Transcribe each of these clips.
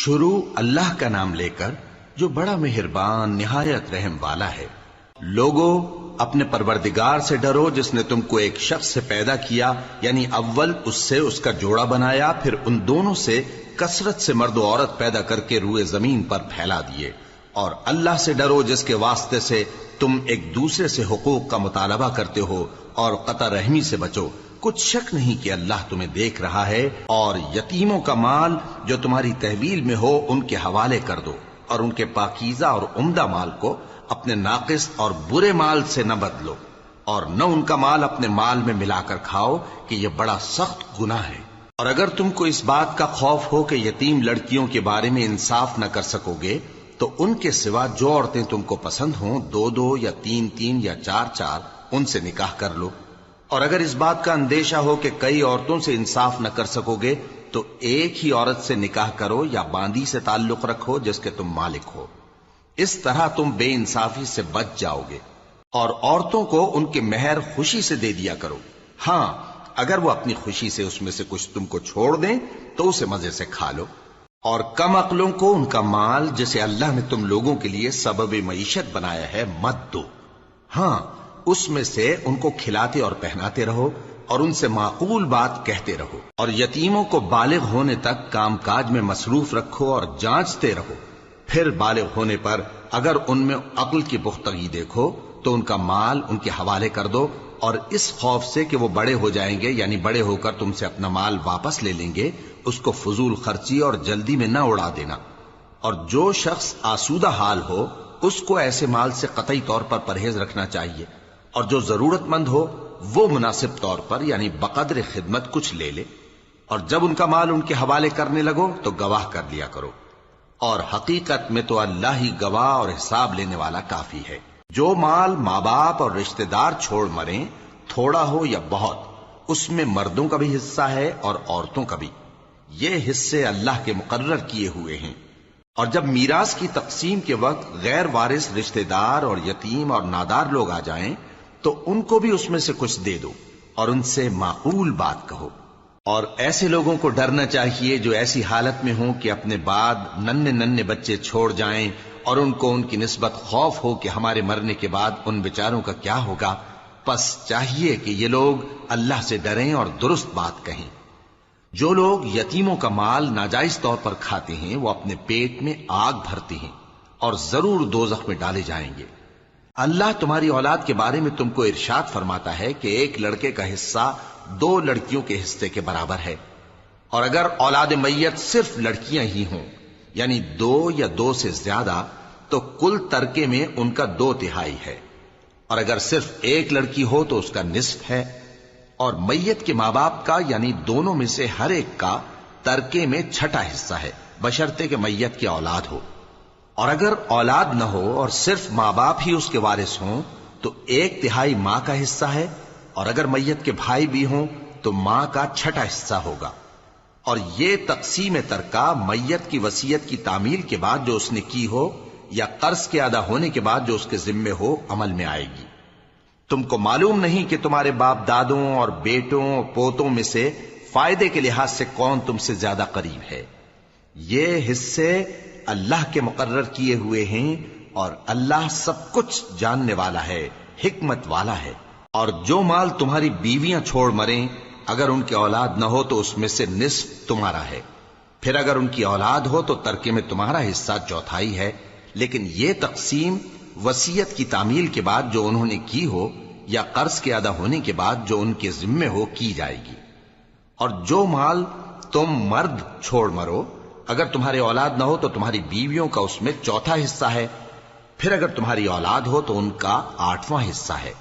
شروع اللہ کا نام لے کر جو بڑا مہربان نہایت رحم والا ہے۔ لوگو اپنے پروردگار سے ڈرو جس نے تم کو ایک شخص سے پیدا کیا، یعنی اول اس سے اس کا جوڑا بنایا، پھر ان دونوں سے کثرت سے مرد و عورت پیدا کر کے روئے زمین پر پھیلا دیے۔ اور اللہ سے ڈرو جس کے واسطے سے تم ایک دوسرے سے حقوق کا مطالبہ کرتے ہو، اور قطع رحمی سے بچو۔ کچھ شک نہیں کہ اللہ تمہیں دیکھ رہا ہے۔ اور یتیموں کا مال جو تمہاری تحویل میں ہو ان کے حوالے کر دو، اور ان کے پاکیزہ اور عمدہ مال کو اپنے ناقص اور برے مال سے نہ بدلو، اور نہ ان کا مال اپنے مال میں ملا کر کھاؤ کہ یہ بڑا سخت گناہ ہے۔ اور اگر تم کو اس بات کا خوف ہو کہ یتیم لڑکیوں کے بارے میں انصاف نہ کر سکو گے تو ان کے سوا جو عورتیں تم کو پسند ہوں، 2 یا 3 یا 4 ان سے نکاح کر لو۔ اور اگر اس بات کا اندیشہ ہو کہ کئی عورتوں سے انصاف نہ کر سکو گے تو ایک ہی عورت سے نکاح کرو یا باندی سے تعلق رکھو جس کے تم مالک ہو۔ اس طرح تم بے انصافی سے بچ جاؤ گے۔ اور عورتوں کو ان کے مہر خوشی سے دے دیا کرو۔ ہاں، اگر وہ اپنی خوشی سے اس میں سے کچھ تم کو چھوڑ دیں تو اسے مزے سے کھا لو۔ اور کم عقلوں کو ان کا مال جسے اللہ نے تم لوگوں کے لیے سبب معیشت بنایا ہے مت دو۔ ہاں، اس میں سے ان کو کھلاتے اور پہناتے رہو، اور ان سے معقول بات کہتے رہو۔ اور یتیموں کو بالغ ہونے تک کام کاج میں مصروف رکھو اور جانچتے رہو۔ پھر بالغ ہونے پر اگر ان میں عقل کی پختگی دیکھو تو ان کا مال ان کے حوالے کر دو، اور اس خوف سے کہ وہ بڑے ہو جائیں گے، یعنی بڑے ہو کر تم سے اپنا مال واپس لے لیں گے، اس کو فضول خرچی اور جلدی میں نہ اڑا دینا۔ اور جو شخص آسودہ حال ہو اس کو ایسے مال سے قطعی طور پر پرہیز رکھنا چاہیے، اور جو ضرورت مند ہو وہ مناسب طور پر یعنی بقدر خدمت کچھ لے لے۔ اور جب ان کا مال ان کے حوالے کرنے لگو تو گواہ کر لیا کرو، اور حقیقت میں تو اللہ ہی گواہ اور حساب لینے والا کافی ہے۔ جو مال ماں باپ اور رشتہ دار چھوڑ مریں، تھوڑا ہو یا بہت، اس میں مردوں کا بھی حصہ ہے اور عورتوں کا بھی۔ یہ حصے اللہ کے مقرر کیے ہوئے ہیں۔ اور جب میراث کی تقسیم کے وقت غیر وارث رشتہ دار اور یتیم اور نادار لوگ آ جائیں تو ان کو بھی اس میں سے کچھ دے دو، اور ان سے معقول بات کہو۔ اور ایسے لوگوں کو ڈرنا چاہیے جو ایسی حالت میں ہوں کہ اپنے بعد ننھے بچے چھوڑ جائیں، اور ان کو ان کی نسبت خوف ہو کہ ہمارے مرنے کے بعد ان بیچاروں کا کیا ہوگا۔ پس چاہیے کہ یہ لوگ اللہ سے ڈریں اور درست بات کہیں۔ جو لوگ یتیموں کا مال ناجائز طور پر کھاتے ہیں وہ اپنے پیٹ میں آگ بھرتے ہیں اور ضرور دوزخ میں ڈالے جائیں گے۔ اللہ تمہاری اولاد کے بارے میں تم کو ارشاد فرماتا ہے کہ ایک لڑکے کا حصہ 2 لڑکیوں کے حصے کے برابر ہے، اور اگر اولاد میت صرف لڑکیاں ہی ہوں یعنی 2 یا 2 سے زیادہ تو کل ترکے میں ان کا 2/3 ہے، اور اگر صرف ایک لڑکی ہو تو اس کا نصف ہے، اور میت کے ماں باپ کا یعنی دونوں میں سے ہر ایک کا ترکے میں 6واں حصہ ہے، بشرطے کہ میت کی اولاد ہو۔ اور اگر اولاد نہ ہو اور صرف ماں باپ ہی اس کے وارث ہوں تو 1/3 ماں کا حصہ ہے، اور اگر میت کے بھائی بھی ہوں تو ماں کا 6واں حصہ ہوگا۔ اور یہ تقسیم ترکہ میت کی وصیت کی تعمیل کے بعد جو اس نے کی ہو یا قرض کے ادا ہونے کے بعد جو اس کے ذمے ہو عمل میں آئے گی۔ تم کو معلوم نہیں کہ تمہارے باپ دادوں اور بیٹوں اور پوتوں میں سے فائدے کے لحاظ سے کون تم سے زیادہ قریب ہے۔ یہ حصے اللہ کے مقرر کیے ہوئے ہیں، اور اللہ سب کچھ جاننے والا ہے، حکمت والا ہے۔ اور جو مال تمہاری بیویاں چھوڑ مریں اگر ان کی اولاد نہ ہو تو اس میں سے نصف تمہارا ہے، پھر اگر ان کی اولاد ہو تو ترکے میں تمہارا حصہ 1/4 ہے، لیکن یہ تقسیم وصیت کی تعمیل کے بعد جو انہوں نے کی ہو یا قرض کے ادا ہونے کے بعد جو ان کے ذمے ہو کی جائے گی۔ اور جو مال تم مرد چھوڑ مرو اگر تمہاری اولاد نہ ہو تو تمہاری بیویوں کا اس میں 1/4 حصہ ہے، پھر اگر تمہاری اولاد ہو تو ان کا 8واں حصہ ہے۔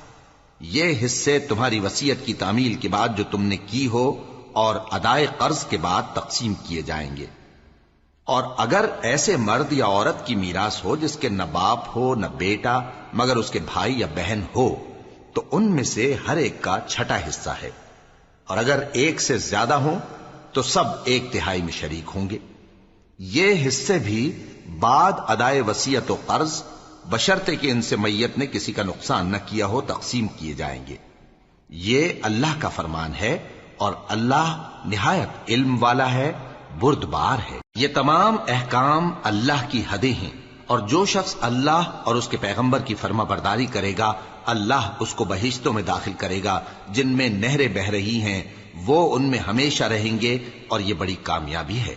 یہ حصے تمہاری وصیت کی تعمیل کے بعد جو تم نے کی ہو اور ادائے قرض کے بعد تقسیم کیے جائیں گے۔ اور اگر ایسے مرد یا عورت کی میراث ہو جس کے نہ باپ ہو نہ بیٹا مگر اس کے بھائی یا بہن ہو تو ان میں سے ہر ایک کا 6واں حصہ ہے، اور اگر ایک سے زیادہ ہوں تو سب 1/3 میں شریک ہوں گے۔ یہ حصے بھی بعد ادائے وصیت و قرض بشرطے کہ ان سے میت نے کسی کا نقصان نہ کیا ہو تقسیم کیے جائیں گے۔ یہ اللہ کا فرمان ہے، اور اللہ نہایت علم والا ہے، بردبار ہے۔ یہ تمام احکام اللہ کی حدیں ہیں، اور جو شخص اللہ اور اس کے پیغمبر کی فرما برداری کرے گا اللہ اس کو بہشتوں میں داخل کرے گا جن میں نہریں بہہ رہی ہیں، وہ ان میں ہمیشہ رہیں گے، اور یہ بڑی کامیابی ہے۔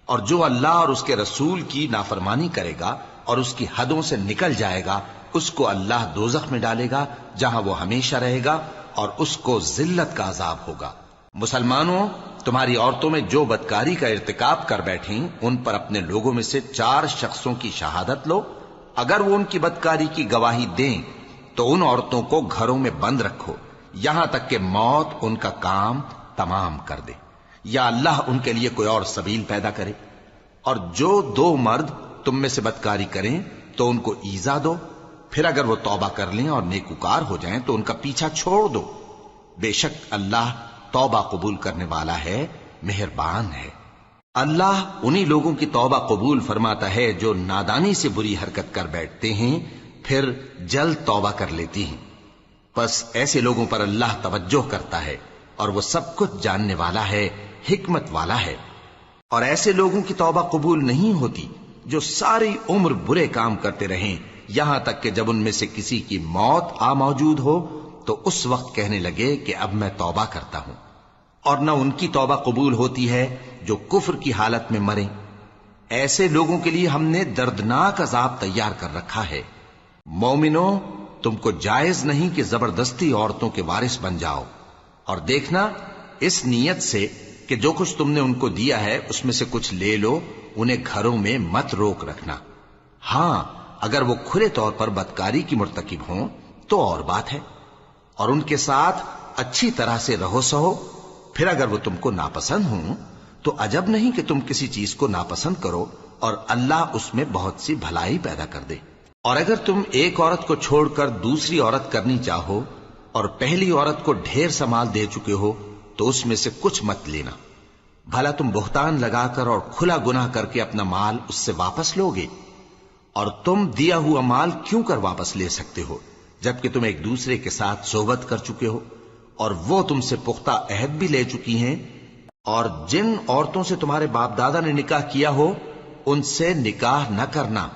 اور جو اللہ اور اس کے رسول کی نافرمانی کرے گا اور اس کی حدوں سے نکل جائے گا اس کو اللہ دوزخ میں ڈالے گا جہاں وہ ہمیشہ رہے گا، اور اس کو ذلت کا عذاب ہوگا۔ مسلمانوں، تمہاری عورتوں میں جو بدکاری کا ارتکاب کر بیٹھیں ان پر اپنے لوگوں میں سے 4 شخصوں کی شہادت لو۔ اگر وہ ان کی بدکاری کی گواہی دیں تو ان عورتوں کو گھروں میں بند رکھو یہاں تک کہ موت ان کا کام تمام کر دے، یا اللہ ان کے لیے کوئی اور سبیل پیدا کرے۔ اور جو 2 مرد تم میں سے بدکاری کریں تو ان کو ایذا دو، پھر اگر وہ توبہ کر لیں اور نیکوکار ہو جائیں تو ان کا پیچھا چھوڑ دو۔ بے شک اللہ توبہ قبول کرنے والا ہے، مہربان ہے۔ اللہ انہی لوگوں کی توبہ قبول فرماتا ہے جو نادانی سے بری حرکت کر بیٹھتے ہیں پھر جلد توبہ کر لیتی ہیں، بس ایسے لوگوں پر اللہ توجہ کرتا ہے اور وہ سب کچھ جاننے والا ہے، حکمت والا ہے۔ اور ایسے لوگوں کی توبہ قبول نہیں ہوتی جو ساری عمر برے کام کرتے رہیں یہاں تک کہ جب ان میں سے کسی کی موت آ موجود ہو تو اس وقت کہنے لگے کہ اب میں توبہ کرتا ہوں۔ اور نہ ان کی توبہ قبول ہوتی ہے جو کفر کی حالت میں مریں۔ ایسے لوگوں کے لیے ہم نے دردناک عذاب تیار کر رکھا ہے۔ مومنوں، تم کو جائز نہیں کہ زبردستی عورتوں کے وارث بن جاؤ، اور دیکھنا اس نیت سے کہ جو کچھ تم نے ان کو دیا ہے اس میں سے کچھ لے لو، انہیں گھروں میں مت روک رکھنا۔ ہاں، اگر وہ کھلے طور پر بدکاری کی مرتکب ہوں تو اور بات ہے، اور ان کے ساتھ اچھی طرح سے رہو سہو۔ پھر اگر وہ تم کو ناپسند ہوں تو عجب نہیں کہ تم کسی چیز کو ناپسند کرو اور اللہ اس میں بہت سی بھلائی پیدا کر دے۔ اور اگر تم ایک عورت کو چھوڑ کر دوسری عورت کرنی چاہو اور پہلی عورت کو ڈھیر سا مال دے چکے ہو تو اس میں سے کچھ مت لینا، بھلا تم بہتان لگا کر اور کھلا گناہ کر کے اپنا مال اس سے واپس لو گے؟ اور تم دیا ہوا مال کیوں کر واپس لے سکتے ہو جبکہ تم ایک دوسرے کے ساتھ صحبت کر چکے ہو اور وہ تم سے پختہ عہد بھی لے چکی ہیں؟ اور جن عورتوں سے تمہارے باپ دادا نے نکاح کیا ہو ان سے نکاح نہ کرنا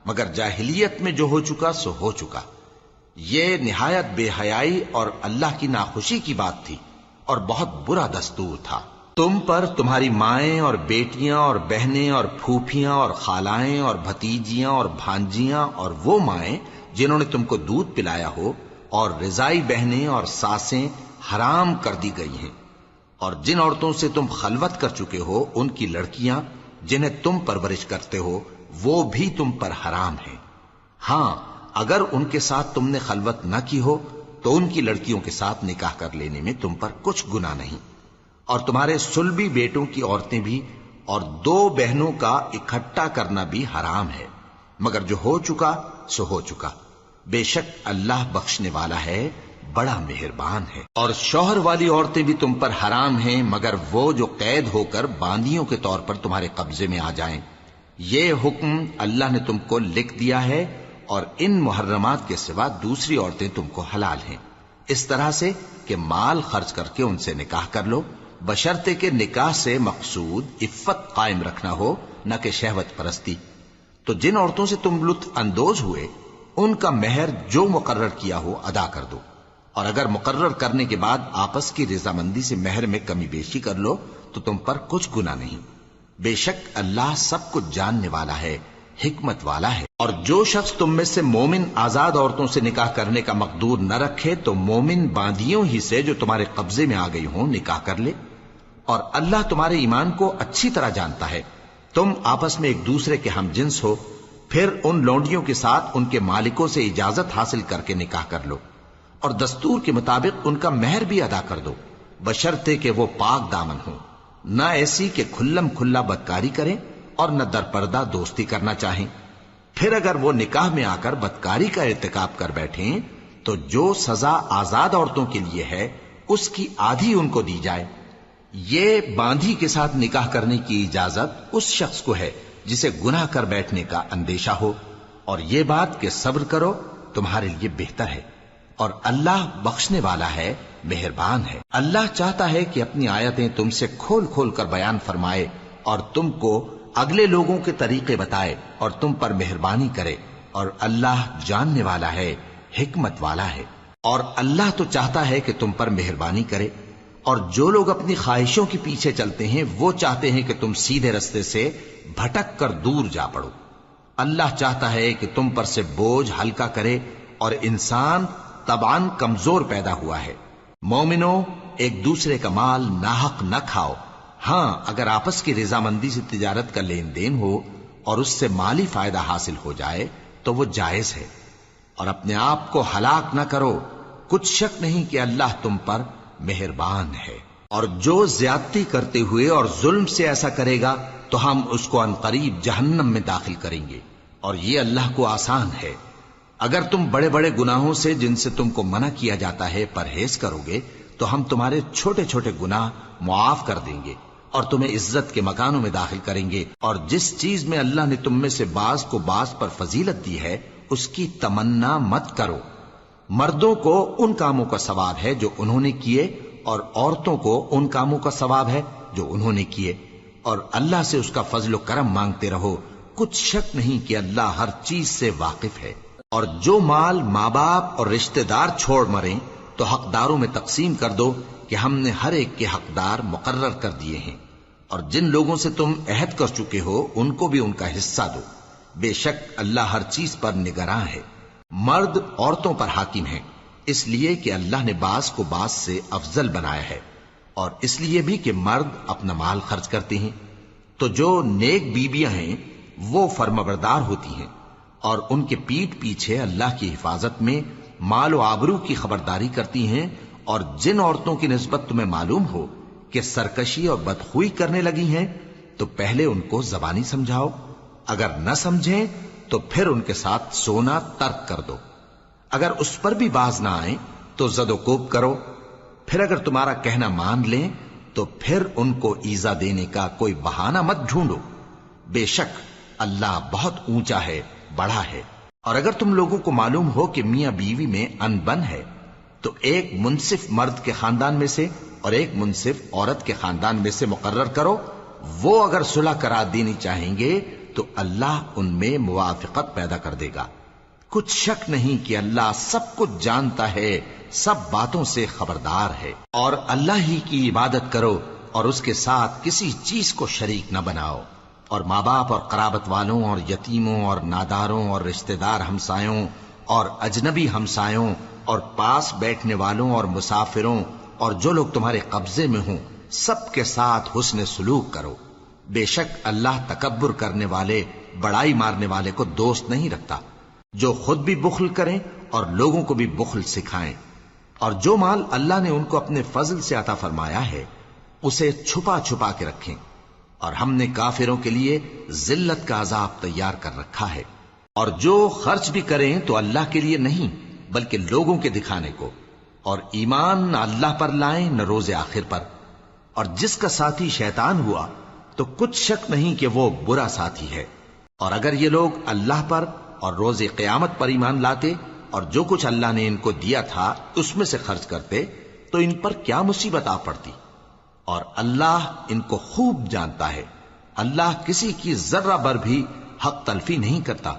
مگر جاہلیت میں جو ہو چکا سو ہو چکا۔ یہ نہایت بے حیائی اور اللہ کی ناخوشی کی بات تھی اور بہت برا دستور تھا۔ تم پر تمہاری مائیں اور بیٹیاں اور بہنیں اور پھوپھیاں اور خالائیں اور بھتیجیاں اور بھانجیاں اور وہ مائیں جنہوں نے تم کو دودھ پلایا ہو اور رضائی بہنیں اور ساسیں حرام کر دی گئی ہیں، اور جن عورتوں سے تم خلوت کر چکے ہو ان کی لڑکیاں جنہیں تم پرورش کرتے ہو وہ بھی تم پر حرام ہیں۔ ہاں، اگر ان کے ساتھ تم نے خلوت نہ کی ہو تو ان کی لڑکیوں کے ساتھ نکاح کر لینے میں تم پر کچھ گناہ نہیں۔ اور تمہارے صلبی بیٹوں کی عورتیں بھی اور 2 بہنوں کا اکٹھا کرنا بھی حرام ہے، مگر جو ہو چکا سو ہو چکا۔ بے شک اللہ بخشنے والا ہے، بڑا مہربان ہے۔ اور شوہر والی عورتیں بھی تم پر حرام ہیں مگر وہ جو قید ہو کر باندیوں کے طور پر تمہارے قبضے میں آ جائیں۔ یہ حکم اللہ نے تم کو لکھ دیا ہے، اور ان محرمات کے سوا دوسری عورتیں تم کو حلال ہیں، اس طرح سے کہ مال خرچ کر کے ان سے نکاح کر لو، بشرطے کہ نکاح سے مقصود عفت قائم رکھنا ہو نہ کہ شہوت پرستی۔ تو جن عورتوں سے تم لطف اندوز ہوئے ان کا مہر جو مقرر کیا ہو ادا کر دو، اور اگر مقرر کرنے کے بعد آپس کی رضامندی سے مہر میں کمی بیشی کر لو تو تم پر کچھ گناہ نہیں۔ بے شک اللہ سب کچھ جاننے والا ہے، حکمت والا ہے۔ اور جو شخص تم میں سے مومن آزاد عورتوں سے نکاح کرنے کا مقدور نہ رکھے تو مومن باندیوں ہی سے جو تمہارے قبضے میں آ گئی ہوں نکاح کر لے، اور اللہ تمہارے ایمان کو اچھی طرح جانتا ہے۔ تم آپس میں ایک دوسرے کے ہم جنس ہو، پھر ان لونڈیوں کے ساتھ ان کے مالکوں سے اجازت حاصل کر کے نکاح کر لو، اور دستور کے مطابق ان کا مہر بھی ادا کر دو، بشرطے کہ وہ پاک دامن ہوں، نہ ایسی کہ کھلم کھلا بدکاری کریں اور نہ درپردہ دوستی کرنا چاہیں۔ پھر اگر وہ نکاح میں آ کر بدکاری کا ارتکاب کر بیٹھیں تو جو سزا آزاد عورتوں کے لیے ہے اس کی آدھی ان کو دی جائے۔ یہ باندھی کے ساتھ نکاح کرنے کی اجازت اس شخص کو ہے جسے گناہ کر بیٹھنے کا اندیشہ ہو، اور یہ بات کہ صبر کرو تمہارے لیے بہتر ہے، اور اللہ بخشنے والا ہے، مہربان ہے۔ اللہ چاہتا ہے کہ اپنی آیتیں تم سے کھول کھول کر بیان فرمائے اور تم کو اگلے لوگوں کے طریقے بتائے اور تم پر مہربانی کرے، اور اللہ جاننے والا ہے، حکمت والا ہے۔ اور اللہ تو چاہتا ہے کہ تم پر مہربانی کرے، اور جو لوگ اپنی خواہشوں کے پیچھے چلتے ہیں وہ چاہتے ہیں کہ تم سیدھے رستے سے بھٹک کر دور جا پڑو۔ اللہ چاہتا ہے کہ تم پر سے بوجھ ہلکا کرے، اور انسان طبعاً کمزور پیدا ہوا ہے۔ مومنو، ایک دوسرے کا مال ناحق نہ کھاؤ۔ ہاں، اگر آپس کی رضامندی سے تجارت کا لین دین ہو اور اس سے مالی فائدہ حاصل ہو جائے تو وہ جائز ہے، اور اپنے آپ کو ہلاک نہ کرو، کچھ شک نہیں کہ اللہ تم پر مہربان ہے۔ اور جو زیادتی کرتے ہوئے اور ظلم سے ایسا کرے گا تو ہم اس کو عنقریب جہنم میں داخل کریں گے، اور یہ اللہ کو آسان ہے۔ اگر تم بڑے بڑے گناہوں سے جن سے تم کو منع کیا جاتا ہے پرہیز کرو گے تو ہم تمہارے چھوٹے چھوٹے گناہ معاف کر دیں گے اور تمہیں عزت کے مکانوں میں داخل کریں گے۔ اور جس چیز میں اللہ نے تم میں سے بعض کو بعض پر فضیلت دی ہے اس کی تمنا مت کرو۔ مردوں کو ان کاموں کا ثواب ہے جو انہوں نے کیے، اور عورتوں کو ان کاموں کا ثواب ہے جو انہوں نے کیے، اور اللہ سے اس کا فضل و کرم مانگتے رہو، کچھ شک نہیں کہ اللہ ہر چیز سے واقف ہے۔ اور جو مال ماں باپ اور رشتہ دار چھوڑ مریں تو حقداروں میں تقسیم کر دو کہ ہم نے ہر ایک کے حقدار مقرر کر دیے ہیں، اور جن لوگوں سے تم عہد کر چکے ہو ان کو بھی ان کا حصہ دو، بے شک اللہ ہر چیز پر نگراں ہے۔ مرد عورتوں پر حاکم ہیں، اس لیے کہ اللہ نے بعض کو بعض سے افضل بنایا ہے، اور اس لیے بھی کہ مرد اپنا مال خرچ کرتے ہیں، تو جو نیک بیویاں ہیں وہ فرمانبردار ہوتی ہیں، اور ان کے پیٹھ پیچھے اللہ کی حفاظت میں مال و آبرو کی خبرداری کرتی ہیں۔ اور جن عورتوں کی نسبت تمہیں معلوم ہو کہ سرکشی اور بدخوئی کرنے لگی ہیں تو پہلے ان کو زبانی سمجھاؤ، اگر نہ سمجھیں تو پھر ان کے ساتھ سونا ترک کر دو۔ اگر اس پر بھی باز نہ آئیں تو زد و کوب کرو، پھر اگر تمہارا کہنا مان لیں تو پھر ان کو ایذا دینے کا کوئی بہانہ مت ڈھونڈو، بے شک اللہ بہت اونچا ہے، بڑا ہے۔ اور اگر تم لوگوں کو معلوم ہو کہ میاں بیوی میں انبن ہے تو ایک منصف مرد کے خاندان میں سے اور ایک منصف عورت کے خاندان میں سے مقرر کرو، وہ اگر صلح کرا دینی چاہیں گے تو اللہ ان میں موافقت پیدا کر دے گا۔ کچھ شک نہیں کہ اللہ سب کچھ جانتا ہے، سب باتوں سے خبردار ہے۔ اور اللہ ہی کی عبادت کرو اور اس کے ساتھ کسی چیز کو شریک نہ بناؤ، اور ماں باپ اور قرابت والوں اور یتیموں اور ناداروں اور رشتہ دار ہمسایوں اور اجنبی ہمسایوں اور پاس بیٹھنے والوں اور مسافروں اور جو لوگ تمہارے قبضے میں ہوں سب کے ساتھ حسن سلوک کرو، بے شک اللہ تکبر کرنے والے، بڑائی مارنے والے کو دوست نہیں رکھتا۔ جو خود بھی بخل کریں اور لوگوں کو بھی بخل سکھائیں، اور جو مال اللہ نے ان کو اپنے فضل سے عطا فرمایا ہے اسے چھپا چھپا کے رکھیں، اور ہم نے کافروں کے لیے ذلت کا عذاب تیار کر رکھا ہے۔ اور جو خرچ بھی کریں تو اللہ کے لیے نہیں بلکہ لوگوں کے دکھانے کو، اور ایمان نہ اللہ پر لائیں نہ روز آخر پر۔ اور جس کا ساتھی شیطان ہوا تو کچھ شک نہیں کہ وہ برا ساتھی ہے۔ اور اگر یہ لوگ اللہ پر اور روز قیامت پر ایمان لاتے اور جو کچھ اللہ نے ان کو دیا تھا اس میں سے خرچ کرتے تو ان پر کیا مصیبت آ پڑتی، اور اللہ ان کو خوب جانتا ہے۔ اللہ کسی کی ذرہ بر بھی حق تلفی نہیں کرتا،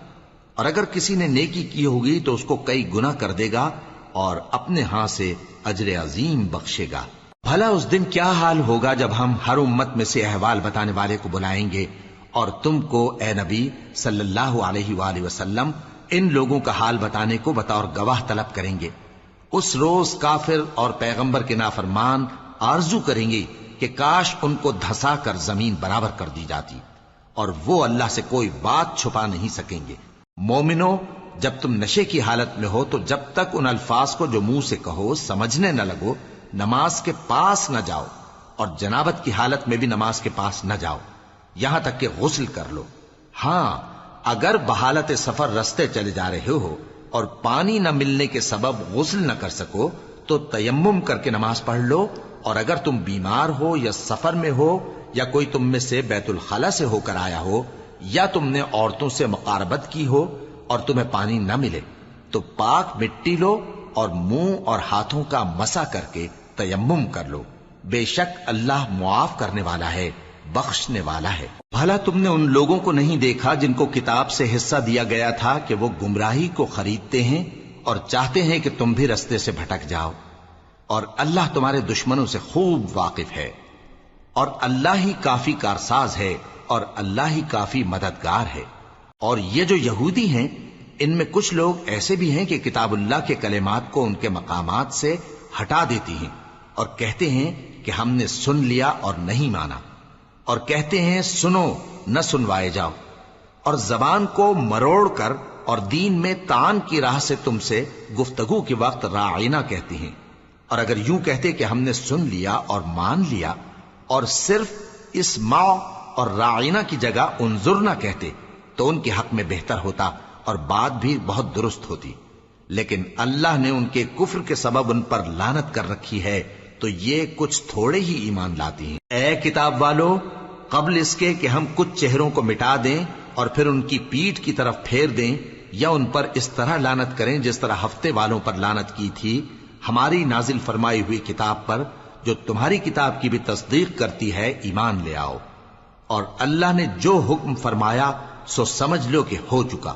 اور اگر کسی نے نیکی کی ہوگی تو اس کو کئی گنا کر دے گا اور اپنے ہاں سے اجر عظیم بخشے گا۔ بھلا اس دن کیا حال ہوگا جب ہم ہر امت میں سے احوال بتانے والے کو بلائیں گے اور تم کو اے نبی صلی اللہ علیہ وآلہ وسلم ان لوگوں کا حال بتانے کو بطور گواہ طلب کریں گے۔ اس روز کافر اور پیغمبر کے نافرمان آرزو کریں گے کہ کاش ان کو دھسا کر زمین برابر کر دی جاتی، اور وہ اللہ سے کوئی بات چھپا نہیں سکیں گے۔ مومنو، جب تم نشے کی حالت میں ہو تو جب تک ان الفاظ کو جو منہ سے کہو سمجھنے نہ لگو نماز کے پاس نہ جاؤ، اور جنابت کی حالت میں بھی نماز کے پاس نہ جاؤ یہاں تک کہ غسل کر لو۔ ہاں، اگر بحالت سفر رستے چلے جا رہے ہو اور پانی نہ ملنے کے سبب غسل نہ کر سکو تو تیمم کر کے نماز پڑھ لو، اور اگر تم بیمار ہو یا سفر میں ہو یا کوئی تم میں سے بیت الخلا سے ہو کر آیا ہو یا تم نے عورتوں سے مقاربت کی ہو اور تمہیں پانی نہ ملے تو پاک مٹی لو اور منہ اور ہاتھوں کا مسح کر کے تیمم کر لو، بے شک اللہ معاف کرنے والا ہے، بخشنے والا ہے۔ بھلا تم نے ان لوگوں کو نہیں دیکھا جن کو کتاب سے حصہ دیا گیا تھا کہ وہ گمراہی کو خریدتے ہیں اور چاہتے ہیں کہ تم بھی رستے سے بھٹک جاؤ، اور اللہ تمہارے دشمنوں سے خوب واقف ہے، اور اللہ ہی کافی کارساز ہے، اور اللہ ہی کافی مددگار ہے۔ اور یہ جو یہودی ہیں، ان میں کچھ لوگ ایسے بھی ہیں کہ کتاب اللہ کے کلمات کو ان کے مقامات سے ہٹا دیتی ہیں اور کہتے ہیں کہ ہم نے سن لیا اور نہیں مانا، اور کہتے ہیں سنو نہ سنوائے جاؤ، اور زبان کو مروڑ کر اور دین میں طعن کی راہ سے تم سے گفتگو کے وقت راعینا کہتی ہیں۔ اور اگر یوں کہتے کہ ہم نے سن لیا اور مان لیا، اور صرف اسمع اور راعینا کی جگہ انظرنا کہتے، تو ان کے حق میں بہتر ہوتا اور بات بھی بہت درست ہوتی۔ لیکن اللہ نے ان کے کفر کے سبب ان پر لعنت کر رکھی ہے، تو یہ کچھ تھوڑے ہی ایمان لاتی ہیں۔ اے کتاب والو، قبل اس کے کہ ہم کچھ چہروں کو مٹا دیں اور پھر ان کی پیٹھ کی طرف پھیر دیں یا ان پر اس طرح لعنت کریں جس طرح ہفتے والوں پر لعنت کی تھی، ہماری نازل فرمائی ہوئی کتاب پر جو تمہاری کتاب کی بھی تصدیق کرتی ہے ایمان لے آؤ، اور اللہ نے جو حکم فرمایا سو سمجھ لو کہ ہو چکا۔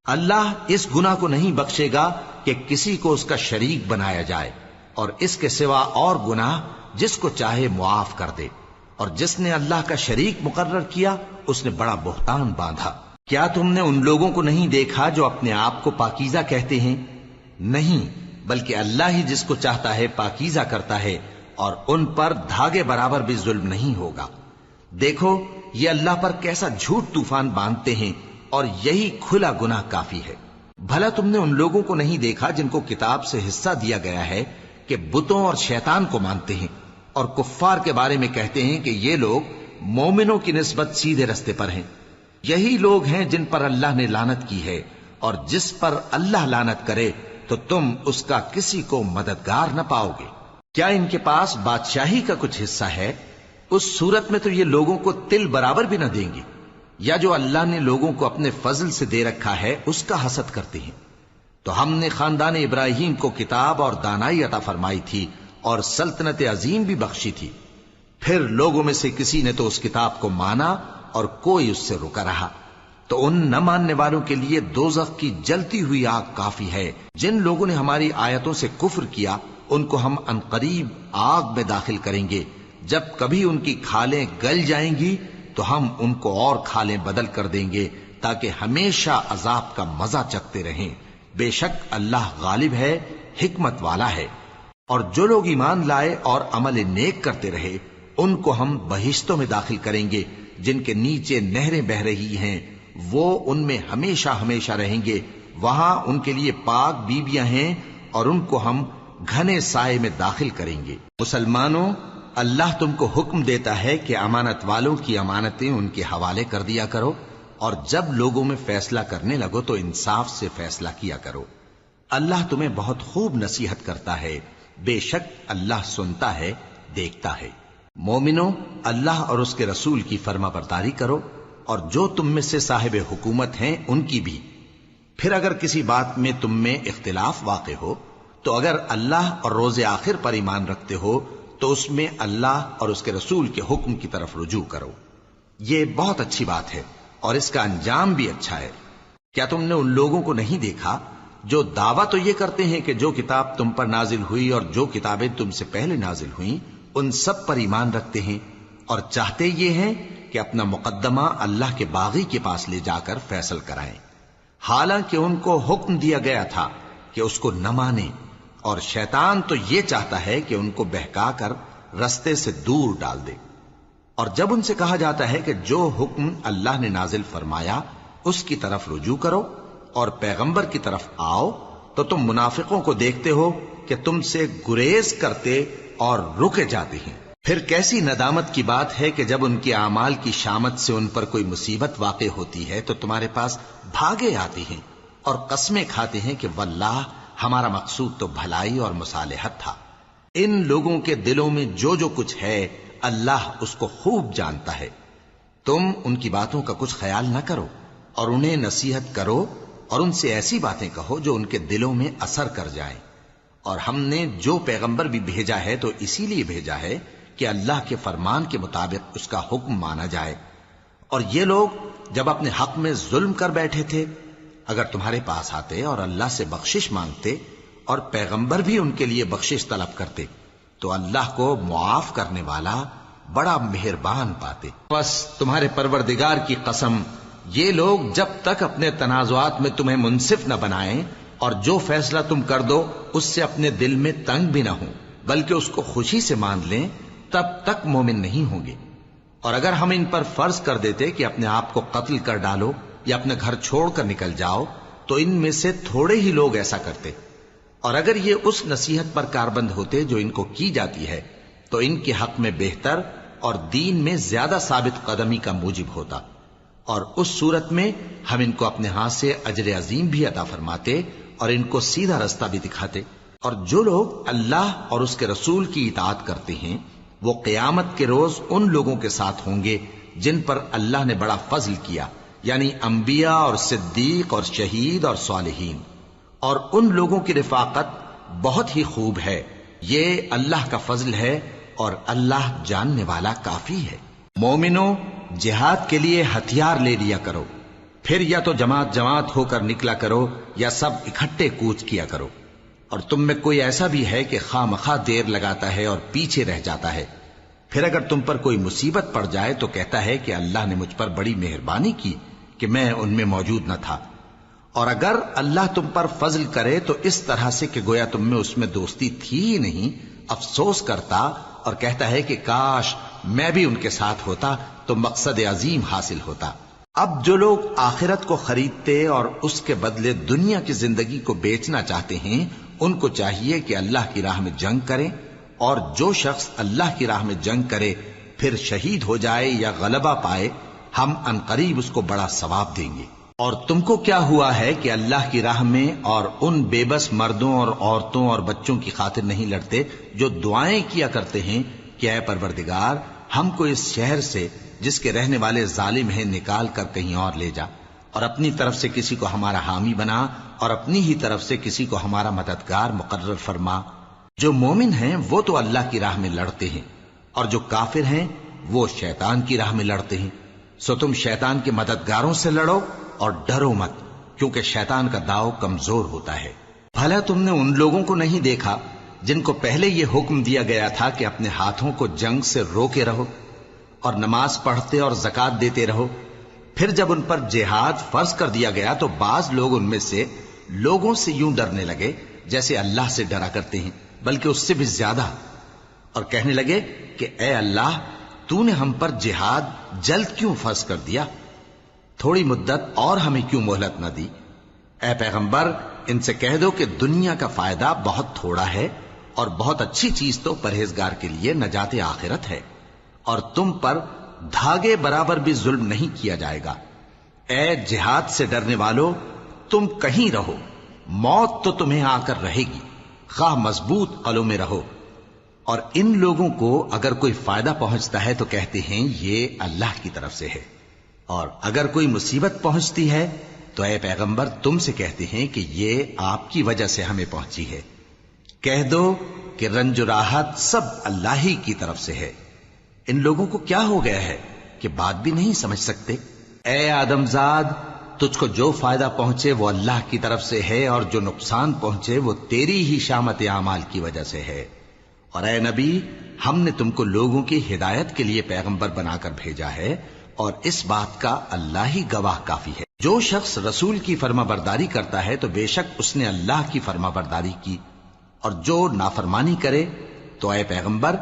اللہ اس گناہ کو نہیں بخشے گا کہ کسی کو اس کا شریک بنایا جائے، اور اس کے سوا اور گناہ جس کو چاہے معاف کر دے، اور جس نے اللہ کا شریک مقرر کیا اس نے بڑا بہتان باندھا۔ کیا تم نے ان لوگوں کو نہیں دیکھا جو اپنے آپ کو پاکیزہ کہتے ہیں؟ نہیں، بلکہ اللہ ہی جس کو چاہتا ہے پاکیزہ کرتا ہے، اور ان پر دھاگے برابر بھی ظلم نہیں ہوگا۔ دیکھو یہ اللہ پر کیسا جھوٹ طوفان باندھتے ہیں، اور یہی کھلا گناہ کافی ہے۔ بھلا تم نے ان لوگوں کو نہیں دیکھا جن کو کتاب سے حصہ دیا گیا ہے کہ بتوں اور شیطان کو مانتے ہیں، اور کفار کے بارے میں کہتے ہیں کہ یہ لوگ مومنوں کی نسبت سیدھے رستے پر ہیں۔ یہی لوگ ہیں جن پر اللہ نے لعنت کی ہے، اور جس پر اللہ لعنت کرے تو تم اس کا کسی کو مددگار نہ پاؤ گے۔ کیا ان کے پاس بادشاہی کا کچھ حصہ ہے؟ اس صورت میں تو یہ لوگوں کو تل برابر بھی نہ دیں گے، یا جو اللہ نے لوگوں کو اپنے فضل سے دے رکھا ہے اس کا حسد کرتے ہیں۔ تو ہم نے خاندان ابراہیم کو کتاب اور دانائی عطا فرمائی تھی اور سلطنت عظیم بھی بخشی تھی۔ پھر لوگوں میں سے کسی نے تو اس کتاب کو مانا اور کوئی اس سے رکا رہا، تو ان نہ ماننے والوں کے لیے دوزخ کی جلتی ہوئی آگ کافی ہے۔ جن لوگوں نے ہماری آیتوں سے کفر کیا ان کو ہم عنقریب آگ میں داخل کریں گے۔ جب کبھی ان کی کھالیں گل جائیں گی تو ہم ان کو اور کھالیں بدل کر دیں گے تاکہ ہمیشہ عذاب کا مزہ چکھتے رہیں۔ بے شک اللہ غالب ہے، حکمت والا ہے۔ اور جو لوگ ایمان لائے اور عمل نیک کرتے رہے ان کو ہم بہشتوں میں داخل کریں گے جن کے نیچے نہریں بہ رہی ہیں، وہ ان میں ہمیشہ ہمیشہ رہیں گے۔ وہاں ان کے لیے پاک بیویاں ہیں اور ان کو ہم گھنے سائے میں داخل کریں گے۔ مسلمانوں، اللہ تم کو حکم دیتا ہے کہ امانت والوں کی امانتیں ان کے حوالے کر دیا کرو، اور جب لوگوں میں فیصلہ کرنے لگو تو انصاف سے فیصلہ کیا کرو۔ اللہ تمہیں بہت خوب نصیحت کرتا ہے، بے شک اللہ سنتا ہے، دیکھتا ہے۔ مومنو، اللہ اور اس کے رسول کی فرما برداری کرو، اور جو تم میں سے صاحب حکومت ہیں ان کی بھی۔ پھر اگر کسی بات میں تم میں اختلاف واقع ہو تو اگر اللہ اور روز آخر پر ایمان رکھتے ہو تو اس میں اللہ اور اس کے رسول کے حکم کی طرف رجوع کرو۔ یہ بہت اچھی بات ہے اور اس کا انجام بھی اچھا ہے۔ کیا تم نے ان لوگوں کو نہیں دیکھا جو دعویٰ تو یہ کرتے ہیں کہ جو کتاب تم پر نازل ہوئی اور جو کتابیں تم سے پہلے نازل ہوئیں ان سب پر ایمان رکھتے ہیں، اور چاہتے یہ ہیں کہ اپنا مقدمہ اللہ کے باغی کے پاس لے جا کر فیصل کرائیں، حالانکہ ان کو حکم دیا گیا تھا کہ اس کو نہ مانیں، اور شیطان تو یہ چاہتا ہے کہ ان کو بہکا کر رستے سے دور ڈال دے۔ اور جب ان سے کہا جاتا ہے کہ جو حکم اللہ نے نازل فرمایا اس کی طرف رجوع کرو اور پیغمبر کی طرف آؤ، تو تم منافقوں کو دیکھتے ہو کہ تم سے گریز کرتے اور رکے جاتے ہیں۔ پھر کیسی ندامت کی بات ہے کہ جب ان کے اعمال کی شامت سے ان پر کوئی مصیبت واقع ہوتی ہے تو تمہارے پاس بھاگے آتے ہیں اور قسمیں کھاتے ہیں کہ واللہ ہمارا مقصود تو بھلائی اور مصالحت تھا۔ ان لوگوں کے دلوں میں جو جو کچھ ہے اللہ اس کو خوب جانتا ہے۔ تم ان کی باتوں کا کچھ خیال نہ کرو اور انہیں نصیحت کرو اور ان سے ایسی باتیں کہو جو ان کے دلوں میں اثر کر جائیں۔ اور ہم نے جو پیغمبر بھی بھیجا ہے تو اسی لیے بھیجا ہے کہ اللہ کے فرمان کے مطابق اس کا حکم مانا جائے۔ اور یہ لوگ جب اپنے حق میں ظلم کر بیٹھے تھے، اگر تمہارے پاس آتے اور اللہ سے بخشش مانگتے اور پیغمبر بھی ان کے لیے بخشش طلب کرتے تو اللہ کو معاف کرنے والا بڑا مہربان پاتے۔ بس تمہارے پروردگار کی قسم، یہ لوگ جب تک اپنے تنازعات میں تمہیں منصف نہ بنائیں اور جو فیصلہ تم کر دو اس سے اپنے دل میں تنگ بھی نہ ہوں بلکہ اس کو خوشی سے مان لیں، تب تک مومن نہیں ہوں گے۔ اور اگر ہم ان پر فرض کر دیتے کہ اپنے آپ کو قتل کر ڈالو یا اپنے گھر چھوڑ کر نکل جاؤ تو ان میں سے تھوڑے ہی لوگ ایسا کرتے، اور اگر یہ اس نصیحت پر کاربند ہوتے جو ان کو کی جاتی ہے تو ان کے حق میں بہتر اور دین میں زیادہ ثابت قدمی کا موجب ہوتا، اور اس صورت میں ہم ان کو اپنے ہاتھ سے اجر عظیم بھی عطا فرماتے اور ان کو سیدھا رستہ بھی دکھاتے۔ اور جو لوگ اللہ اور اس کے رسول کی اطاعت کرتے ہیں وہ قیامت کے روز ان لوگوں کے ساتھ ہوں گے جن پر اللہ نے بڑا فضل کیا، یعنی انبیاء اور صدیق اور شہید اور صالحین، اور ان لوگوں کی رفاقت بہت ہی خوب ہے۔ یہ اللہ کا فضل ہے اور اللہ جاننے والا کافی ہے۔ مومنوں، جہاد کے لیے ہتھیار لے لیا کرو، پھر یا تو جماعت جماعت ہو کر نکلا کرو یا سب اکٹھے کوچ کیا کرو۔ اور تم میں کوئی ایسا بھی ہے کہ خواہ مخواہ دیر لگاتا ہے اور پیچھے رہ جاتا ہے، پھر اگر تم پر کوئی مصیبت پڑ جائے تو کہتا ہے کہ اللہ نے مجھ پر بڑی مہربانی کی کہ میں ان میں موجود نہ تھا۔ اور اگر اللہ تم پر فضل کرے تو اس طرح سے کہ گویا تم میں اس میں دوستی تھی ہی نہیں، افسوس کرتا اور کہتا ہے کہ کاش میں بھی ان کے ساتھ ہوتا تو مقصد عظیم حاصل ہوتا۔ اب جو لوگ آخرت کو خریدتے اور اس کے بدلے دنیا کی زندگی کو بیچنا چاہتے ہیں ان کو چاہیے کہ اللہ کی راہ میں جنگ کریں، اور جو شخص اللہ کی راہ میں جنگ کرے پھر شہید ہو جائے یا غلبہ پائے ہم عنقریب اس کو بڑا ثواب دیں گے۔ اور تم کو کیا ہوا ہے کہ اللہ کی راہ میں اور ان بے بس مردوں اور عورتوں اور بچوں کی خاطر نہیں لڑتے جو دعائیں کیا کرتے ہیں کہ اے پروردگار ہم کو اس شہر سے جس کے رہنے والے ظالم ہیں نکال کر کہیں اور لے جا، اور اپنی طرف سے کسی کو ہمارا حامی بنا اور اپنی ہی طرف سے کسی کو ہمارا مددگار مقرر فرما۔ جو مومن ہیں وہ تو اللہ کی راہ میں لڑتے ہیں، اور جو کافر ہیں وہ شیطان کی راہ میں لڑتے ہیں، سو تم شیطان کے مددگاروں سے لڑو اور ڈرو مت، کیونکہ شیطان کا داؤ کمزور ہوتا ہے۔ بھلا تم نے ان لوگوں کو نہیں دیکھا جن کو پہلے یہ حکم دیا گیا تھا کہ اپنے ہاتھوں کو جنگ سے روکے رہو اور نماز پڑھتے اور زکوٰۃ دیتے رہو، پھر جب ان پر جہاد فرض کر دیا گیا تو بعض لوگ ان میں سے لوگوں سے یوں ڈرنے لگے جیسے اللہ سے ڈرا کرتے ہیں، بلکہ اس سے بھی زیادہ، اور کہنے لگے کہ اے اللہ تو نے ہم پر جہاد جلد کیوں فرض کر دیا، تھوڑی مدت اور ہمیں کیوں مہلت نہ دی۔ اے پیغمبر ان سے کہہ دو کہ دنیا کا فائدہ بہت تھوڑا ہے اور بہت اچھی چیز تو پرہیزگار کے لیے نجات آخرت ہے، اور تم پر دھاگے برابر بھی ظلم نہیں کیا جائے گا۔ اے جہاد سے ڈرنے والو، تم کہیں رہو، موت تو تمہیں آ کر رہے گی، خواہ مضبوط قلعوں میں رہو۔ اور ان لوگوں کو اگر کوئی فائدہ پہنچتا ہے تو کہتے ہیں یہ اللہ کی طرف سے ہے، اور اگر کوئی مصیبت پہنچتی ہے تو اے پیغمبر تم سے کہتے ہیں کہ یہ آپ کی وجہ سے ہمیں پہنچی ہے۔ کہہ دو کہ رنج و راحت سب اللہ ہی کی طرف سے ہے۔ ان لوگوں کو کیا ہو گیا ہے کہ بات بھی نہیں سمجھ سکتے؟ اے آدم زاد، تجھ کو جو فائدہ پہنچے وہ اللہ کی طرف سے ہے، اور جو نقصان پہنچے وہ تیری ہی شامت اعمال کی وجہ سے ہے۔ اور اے نبی، ہم نے تم کو لوگوں کی ہدایت کے لیے پیغمبر بنا کر بھیجا ہے، اور اس بات کا اللہ ہی گواہ کافی ہے۔ جو شخص رسول کی فرما برداری کرتا ہے تو بے شک اس نے اللہ کی فرما برداری کی، اور جو نافرمانی کرے تو اے پیغمبر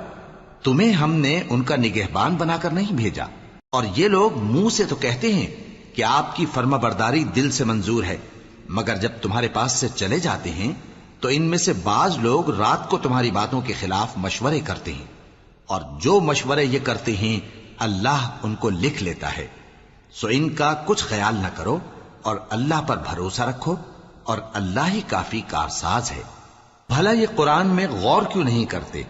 تمہیں ہم نے ان کا نگہبان بنا کر نہیں بھیجا۔ اور یہ لوگ منہ سے تو کہتے ہیں کہ آپ کی فرما برداری دل سے منظور ہے، مگر جب تمہارے پاس سے چلے جاتے ہیں تو ان میں سے بعض لوگ رات کو تمہاری باتوں کے خلاف مشورے کرتے ہیں، اور جو مشورے یہ کرتے ہیں اللہ ان کو لکھ لیتا ہے۔ سو ان کا کچھ خیال نہ کرو اور اللہ پر بھروسہ رکھو، اور اللہ ہی کافی کارساز ہے۔ بھلا یہ قرآن میں غور کیوں نہیں کرتے؟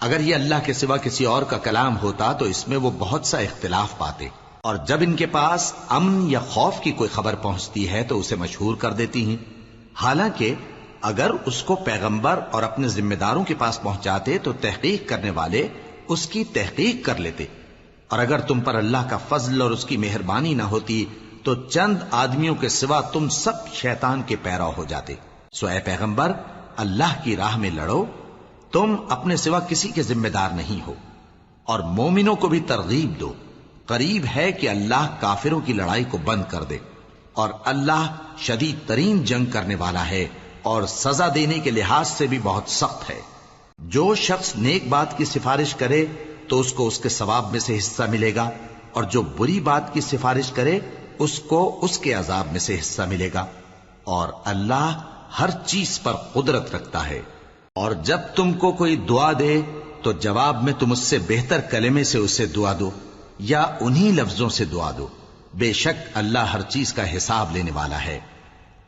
اگر یہ اللہ کے سوا کسی اور کا کلام ہوتا تو اس میں وہ بہت سا اختلاف پاتے، اور جب ان کے پاس امن یا خوف کی کوئی خبر پہنچتی ہے تو اسے مشہور کر دیتی ہیں، حالانکہ اگر اس کو پیغمبر اور اپنے ذمہ داروں کے پاس پہنچاتے تو تحقیق کرنے والے اس کی تحقیق کر لیتے، اور اگر تم پر اللہ کا فضل اور اس کی مہربانی نہ ہوتی تو چند آدمیوں کے سوا تم سب شیطان کے پیرو ہو جاتے۔ سو اے پیغمبر، اللہ کی راہ میں لڑو، تم اپنے سوا کسی کے ذمہ دار نہیں ہو، اور مومنوں کو بھی ترغیب دو۔ قریب ہے کہ اللہ کافروں کی لڑائی کو بند کر دے، اور اللہ شدید ترین جنگ کرنے والا ہے اور سزا دینے کے لحاظ سے بھی بہت سخت ہے۔ جو شخص نیک بات کی سفارش کرے تو اس کو اس کے ثواب میں سے حصہ ملے گا، اور جو بری بات کی سفارش کرے اس کو اس کے عذاب میں سے حصہ ملے گا، اور اللہ ہر چیز پر قدرت رکھتا ہے۔ اور جب تم کو کوئی دعا دے تو جواب میں تم اس سے بہتر کلمے سے اسے دعا دو یا انہی لفظوں سے دعا دو، بے شک اللہ ہر چیز کا حساب لینے والا ہے۔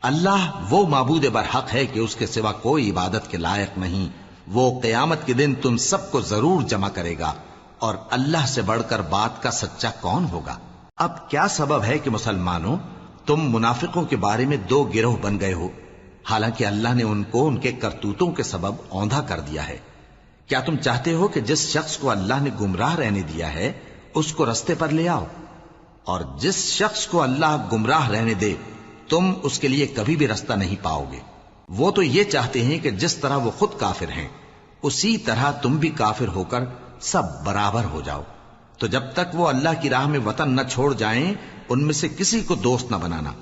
اللہ وہ معبود برحق ہے کہ اس کے سوا کوئی عبادت کے لائق نہیں۔ وہ قیامت کے دن تم سب کو ضرور جمع کرے گا، اور اللہ سے بڑھ کر بات کا سچا کون ہوگا؟ اب کیا سبب ہے کہ مسلمانوں تم منافقوں کے بارے میں دو گروہ بن گئے ہو، حالانکہ اللہ نے ان کو ان کے کرتوتوں کے سبب اوندھا کر دیا ہے؟ کیا تم چاہتے ہو کہ جس شخص کو اللہ نے گمراہ رہنے دیا ہے اس کو رستے پر لے آؤ، اور جس شخص کو اللہ گمراہ رہنے دے تم اس کے لیے کبھی بھی رستہ نہیں پاؤ گے؟ وہ تو یہ چاہتے ہیں کہ جس طرح وہ خود کافر ہیں اسی طرح تم بھی کافر ہو کر سب برابر ہو جاؤ۔ تو جب تک وہ اللہ کی راہ میں وطن نہ چھوڑ جائیں ان میں سے کسی کو دوست نہ بنانا۔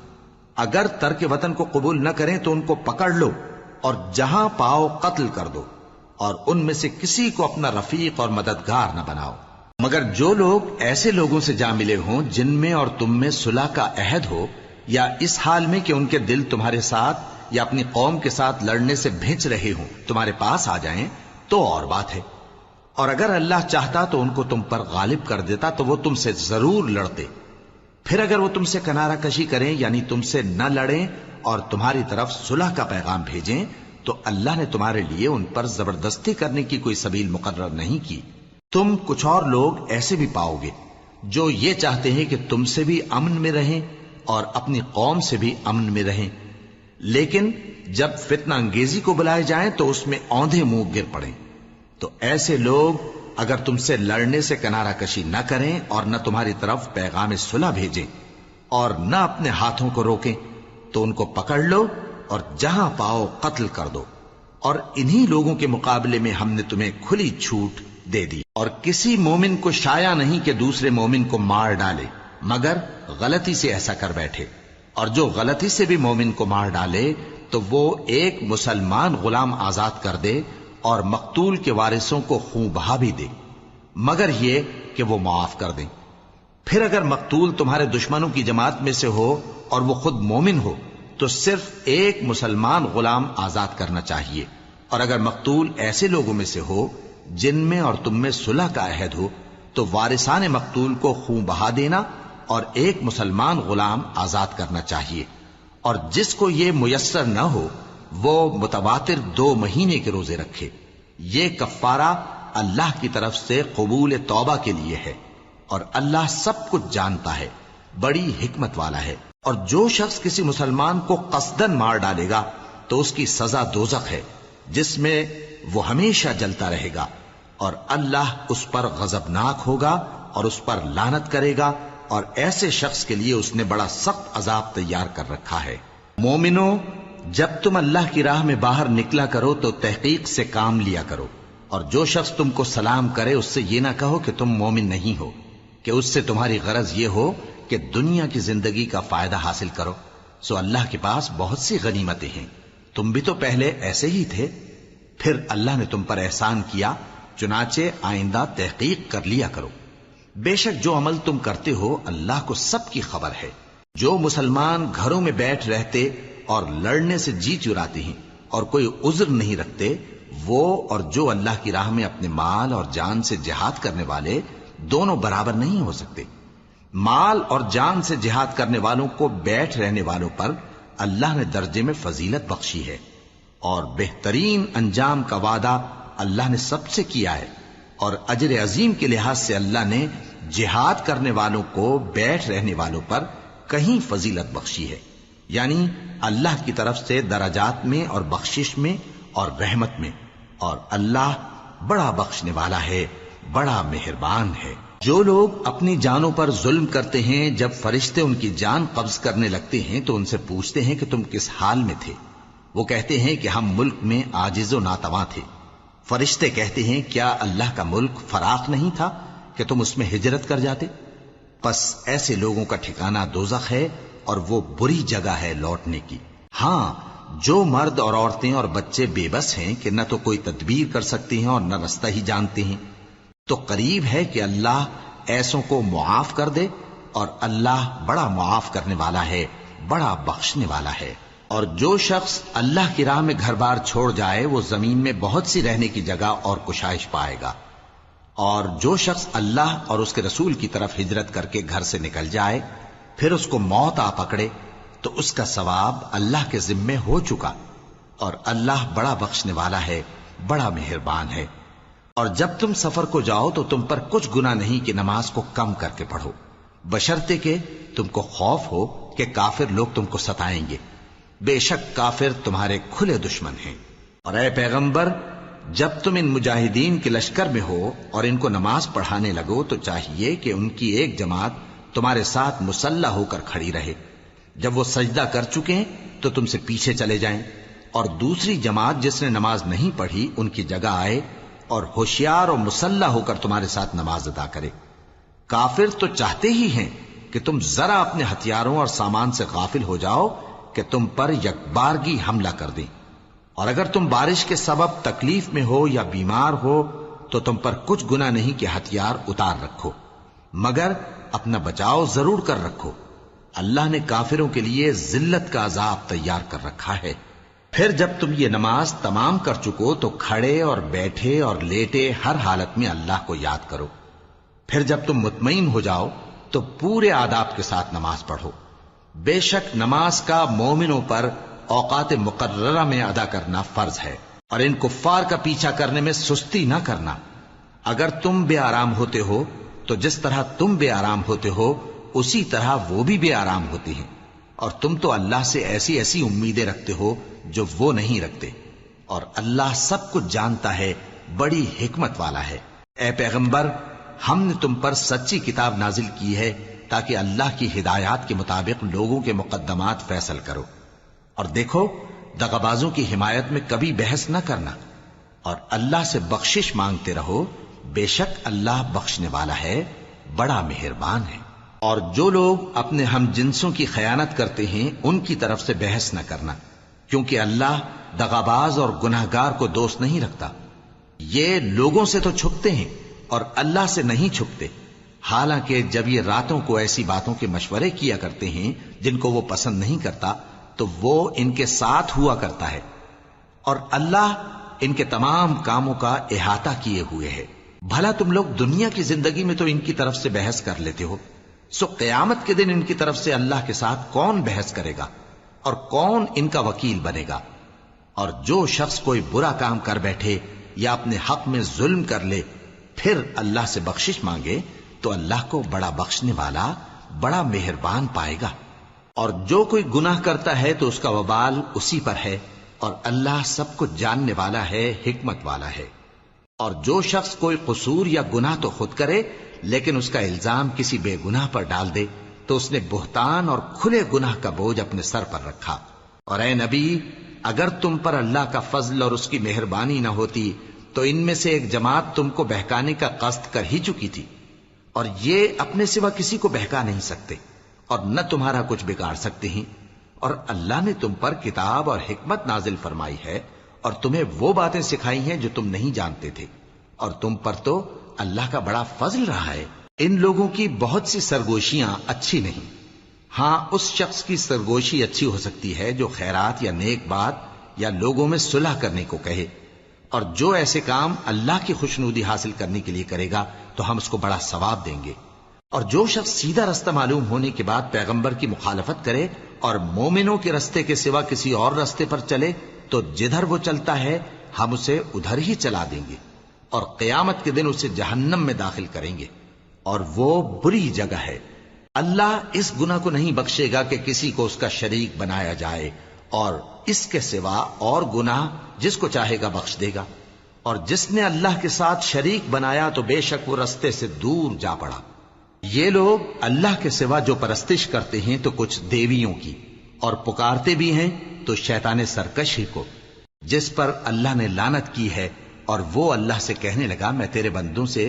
اگر ترک وطن کو قبول نہ کریں تو ان کو پکڑ لو اور جہاں پاؤ قتل کر دو، اور ان میں سے کسی کو اپنا رفیق اور مددگار نہ بناؤ، مگر جو لوگ ایسے لوگوں سے جا ملے ہوں جن میں اور تم میں صلح کا عہد ہو، یا اس حال میں کہ ان کے دل تمہارے ساتھ یا اپنی قوم کے ساتھ لڑنے سے بھیج رہے ہوں تمہارے پاس آ جائیں تو اور بات ہے۔ اور اگر اللہ چاہتا تو ان کو تم پر غالب کر دیتا تو وہ تم سے ضرور لڑتے۔ پھر اگر وہ تم سے کنارہ کشی کریں یعنی تم سے نہ لڑیں اور تمہاری طرف صلح کا پیغام بھیجیں تو اللہ نے تمہارے لیے ان پر زبردستی کرنے کی کوئی سبیل مقرر نہیں کی۔ تم کچھ اور لوگ ایسے بھی پاؤ گے جو یہ چاہتے ہیں کہ تم سے بھی امن میں رہیں اور اپنی قوم سے بھی امن میں رہیں، لیکن جب فتنہ انگیزی کو بلائے جائیں تو اس میں اوندھے منہ گر پڑیں۔ تو ایسے لوگ اگر تم سے لڑنے سے کنارہ کشی نہ کریں اور نہ تمہاری طرف پیغام صلح بھیجیں اور نہ اپنے ہاتھوں کو روکیں تو ان کو پکڑ لو اور جہاں پاؤ قتل کر دو، اور انہی لوگوں کے مقابلے میں ہم نے تمہیں کھلی چھوٹ دے دی۔ اور کسی مومن کو شایع نہیں کہ دوسرے مومن کو مار ڈالے مگر غلطی سے ایسا کر بیٹھے، اور جو غلطی سے بھی مومن کو مار ڈالے تو وہ ایک مسلمان غلام آزاد کر دے اور مقتول کے وارثوں کو خون بہا بھی دے، مگر یہ کہ وہ معاف کر دیں۔ پھر اگر مقتول تمہارے دشمنوں کی جماعت میں سے ہو اور وہ خود مومن ہو تو صرف ایک مسلمان غلام آزاد کرنا چاہیے، اور اگر مقتول ایسے لوگوں میں سے ہو جن میں اور تم میں صلح کا عہد ہو تو وارثان مقتول کو خون بہا دینا اور ایک مسلمان غلام آزاد کرنا چاہیے، اور جس کو یہ میسر نہ ہو وہ متواتر 2 مہینے کے روزے رکھے۔ یہ کفارہ اللہ کی طرف سے قبول توبہ کے لیے ہے، اور اللہ سب کچھ جانتا ہے، بڑی حکمت والا ہے۔ اور جو شخص کسی مسلمان کو قصدن مار ڈالے گا تو اس کی سزا دوزخ ہے جس میں وہ ہمیشہ جلتا رہے گا، اور اللہ اس پر غضبناک ہوگا اور اس پر لعنت کرے گا، اور ایسے شخص کے لیے اس نے بڑا سخت عذاب تیار کر رکھا ہے۔ مومنو، جب تم اللہ کی راہ میں باہر نکلا کرو تو تحقیق سے کام لیا کرو، اور جو شخص تم کو سلام کرے اس سے یہ نہ کہو کہ تم مومن نہیں ہو، کہ اس سے تمہاری غرض یہ ہو کہ دنیا کی زندگی کا فائدہ حاصل کرو۔ سو اللہ کے پاس بہت سی غنیمتیں ہیں، تم بھی تو پہلے ایسے ہی تھے، پھر اللہ نے تم پر احسان کیا، چنانچہ آئندہ تحقیق کر لیا کرو۔ بے شک جو عمل تم کرتے ہو اللہ کو سب کی خبر ہے۔ جو مسلمان گھروں میں بیٹھ رہتے اور لڑنے سے جی چراتے ہیں اور کوئی عذر نہیں رکھتے، وہ اور جو اللہ کی راہ میں اپنے مال اور جان سے جہاد کرنے والے دونوں برابر نہیں ہو سکتے۔ مال اور جان سے جہاد کرنے والوں کو بیٹھ رہنے والوں پر اللہ نے درجے میں فضیلت بخشی ہے، اور بہترین انجام کا وعدہ اللہ نے سب سے کیا ہے، اور اجر عظیم کے لحاظ سے اللہ نے جہاد کرنے والوں کو بیٹھ رہنے والوں پر کہیں فضیلت بخشی ہے، یعنی اللہ کی طرف سے درجات میں اور بخشش میں اور رحمت میں، اور اللہ بڑا بخشنے والا ہے، بڑا مہربان ہے۔ جو لوگ اپنی جانوں پر ظلم کرتے ہیں، جب فرشتے ان کی جان قبض کرنے لگتے ہیں تو ان سے پوچھتے ہیں کہ تم کس حال میں تھے؟ وہ کہتے ہیں کہ ہم ملک میں عاجز و ناتواں تھے۔ فرشتے کہتے ہیں کیا اللہ کا ملک فراخ نہیں تھا کہ تم اس میں ہجرت کر جاتے؟ پس ایسے لوگوں کا ٹھکانہ دوزخ ہے اور وہ بری جگہ ہے لوٹنے کی۔ ہاں، جو مرد اور عورتیں اور بچے بے بس ہیں کہ نہ تو کوئی تدبیر کر سکتے ہیں اور نہ رستہ ہی جانتے ہیں، تو قریب ہے کہ اللہ ایسوں کو معاف کر دے، اور اللہ بڑا معاف کرنے والا ہے، بڑا بخشنے والا ہے۔ اور جو شخص اللہ کی راہ میں گھر بار چھوڑ جائے وہ زمین میں بہت سی رہنے کی جگہ اور کشائش پائے گا، اور جو شخص اللہ اور اس کے رسول کی طرف ہجرت کر کے گھر سے نکل جائے پھر اس کو موت آ پکڑے تو اس کا ثواب اللہ کے ذمے ہو چکا، اور اللہ بڑا بخشنے والا ہے، بڑا مہربان ہے۔ اور جب تم سفر کو جاؤ تو تم پر کچھ گناہ نہیں کہ نماز کو کم کر کے پڑھو، بشرطے کہ تم کو خوف ہو کہ کافر لوگ تم کو ستائیں گے، بے شک کافر تمہارے کھلے دشمن ہیں۔ اور اے پیغمبر، جب تم ان مجاہدین کے لشکر میں ہو اور ان کو نماز پڑھانے لگو تو چاہیے کہ ان کی ایک جماعت تمہارے ساتھ مسلح ہو کر کھڑی رہے، جب وہ سجدہ کر چکے تو تم سے پیچھے چلے جائیں، اور دوسری جماعت جس نے نماز نہیں پڑھی ان کی جگہ آئے اور ہوشیار اور مسلح ہو کر تمہارے ساتھ نماز ادا کرے۔ کافر تو چاہتے ہی ہیں کہ تم ذرا اپنے ہتھیاروں اور سامان سے غافل ہو جاؤ کہ تم پر یکبارگی حملہ کر دیں، اور اگر تم بارش کے سبب تکلیف میں ہو یا بیمار ہو تو تم پر کچھ گناہ نہیں کہ ہتھیار اتار رکھو، مگر اپنا بچاؤ ضرور کر رکھو۔ اللہ نے کافروں کے لیے ذلت کا عذاب تیار کر رکھا ہے۔ پھر جب تم یہ نماز تمام کر چکو تو کھڑے اور بیٹھے اور لیٹے ہر حالت میں اللہ کو یاد کرو۔ پھر جب تم مطمئن ہو جاؤ تو پورے آداب کے ساتھ نماز پڑھو۔ بے شک نماز کا مومنوں پر اوقات مقررہ میں ادا کرنا فرض ہے، اور ان کفار کا پیچھا کرنے میں سستی نہ کرنا۔ اگر تم بے آرام ہوتے ہو تو جس طرح تم بے آرام ہوتے ہو اسی طرح وہ بھی بے آرام ہوتے ہیں، اور تم تو اللہ سے ایسی ایسی امیدیں رکھتے ہو جو وہ نہیں رکھتے، اور اللہ سب کچھ جانتا ہے، بڑی حکمت والا ہے۔ اے پیغمبر، ہم نے تم پر سچی کتاب نازل کی ہے تاکہ اللہ کی ہدایات کے مطابق لوگوں کے مقدمات فیصل کرو، اور دیکھو دغابازوں کی حمایت میں کبھی بحث نہ کرنا، اور اللہ سے بخشش مانگتے رہو، بے شک اللہ بخشنے والا ہے، بڑا مہربان ہے۔ اور جو لوگ اپنے ہم جنسوں کی خیانت کرتے ہیں ان کی طرف سے بحث نہ کرنا، کیونکہ اللہ دغاباز اور گناہگار کو دوست نہیں رکھتا۔ یہ لوگوں سے تو چھپتے ہیں اور اللہ سے نہیں چھپتے، حالانکہ جب یہ راتوں کو ایسی باتوں کے مشورے کیا کرتے ہیں جن کو وہ پسند نہیں کرتا تو وہ ان کے ساتھ ہوا کرتا ہے، اور اللہ ان کے تمام کاموں کا احاطہ کیے ہوئے ہے۔ بھلا تم لوگ دنیا کی زندگی میں تو ان کی طرف سے بحث کر لیتے ہو، سو قیامت کے دن ان کی طرف سے اللہ کے ساتھ کون بحث کرے گا اور کون ان کا وکیل بنے گا؟ اور جو شخص کوئی برا کام کر بیٹھے یا اپنے حق میں ظلم کر لے پھر اللہ سے بخشش مانگے تو اللہ کو بڑا بخشنے والا، بڑا مہربان پائے گا۔ اور جو کوئی گناہ کرتا ہے تو اس کا وبال اسی پر ہے، اور اللہ سب کچھ جاننے والا ہے، حکمت والا ہے۔ اور جو شخص کوئی قصور یا گناہ تو خود کرے لیکن اس کا الزام کسی بے گناہ پر ڈال دے تو اس نے بہتان اور کھلے گناہ کا بوجھ اپنے سر پر رکھا۔ اور اے نبی، اگر تم پر اللہ کا فضل اور اس کی مہربانی نہ ہوتی تو ان میں سے ایک جماعت تم کو بہکانے کا قصد کر ہی چکی تھی، اور یہ اپنے سوا کسی کو بہکا نہیں سکتے اور نہ تمہارا کچھ بگاڑ سکتے ہیں۔ اور اللہ نے تم پر کتاب اور حکمت نازل فرمائی ہے اور تمہیں وہ باتیں سکھائی ہیں جو تم نہیں جانتے تھے، اور تم پر تو اللہ کا بڑا فضل رہا ہے۔ ان لوگوں کی بہت سی سرگوشیاں اچھی نہیں، ہاں اس شخص کی سرگوشی اچھی ہو سکتی ہے جو خیرات یا نیک بات یا لوگوں میں صلح کرنے کو کہے، اور جو ایسے کام اللہ کی خوشنودی حاصل کرنے کے لیے کرے گا تو ہم اس کو بڑا ثواب دیں گے۔ اور جو شخص سیدھا رستہ معلوم ہونے کے بعد پیغمبر کی مخالفت کرے اور مومنوں کے رستے کے سوا کسی اور رستے پر چلے تو جدھر وہ چلتا ہے ہم اسے ادھر ہی چلا دیں گے، اور قیامت کے دن اسے جہنم میں داخل کریں گے، اور وہ بری جگہ ہے۔ اللہ اس گناہ کو نہیں بخشے گا کہ کسی کو اس کا شریک بنایا جائے، اور اس کے سوا اور گناہ جس کو چاہے گا بخش دے گا، اور جس نے اللہ کے ساتھ شریک بنایا تو بے شک وہ رستے سے دور جا پڑا۔ یہ لوگ اللہ کے سوا جو پرستش کرتے ہیں تو کچھ دیویوں کی، اور پکارتے بھی ہیں تو شیطان سرکش ہی کو، جس پر اللہ نے لعنت کی ہے۔ اور وہ اللہ سے کہنے لگا میں تیرے بندوں سے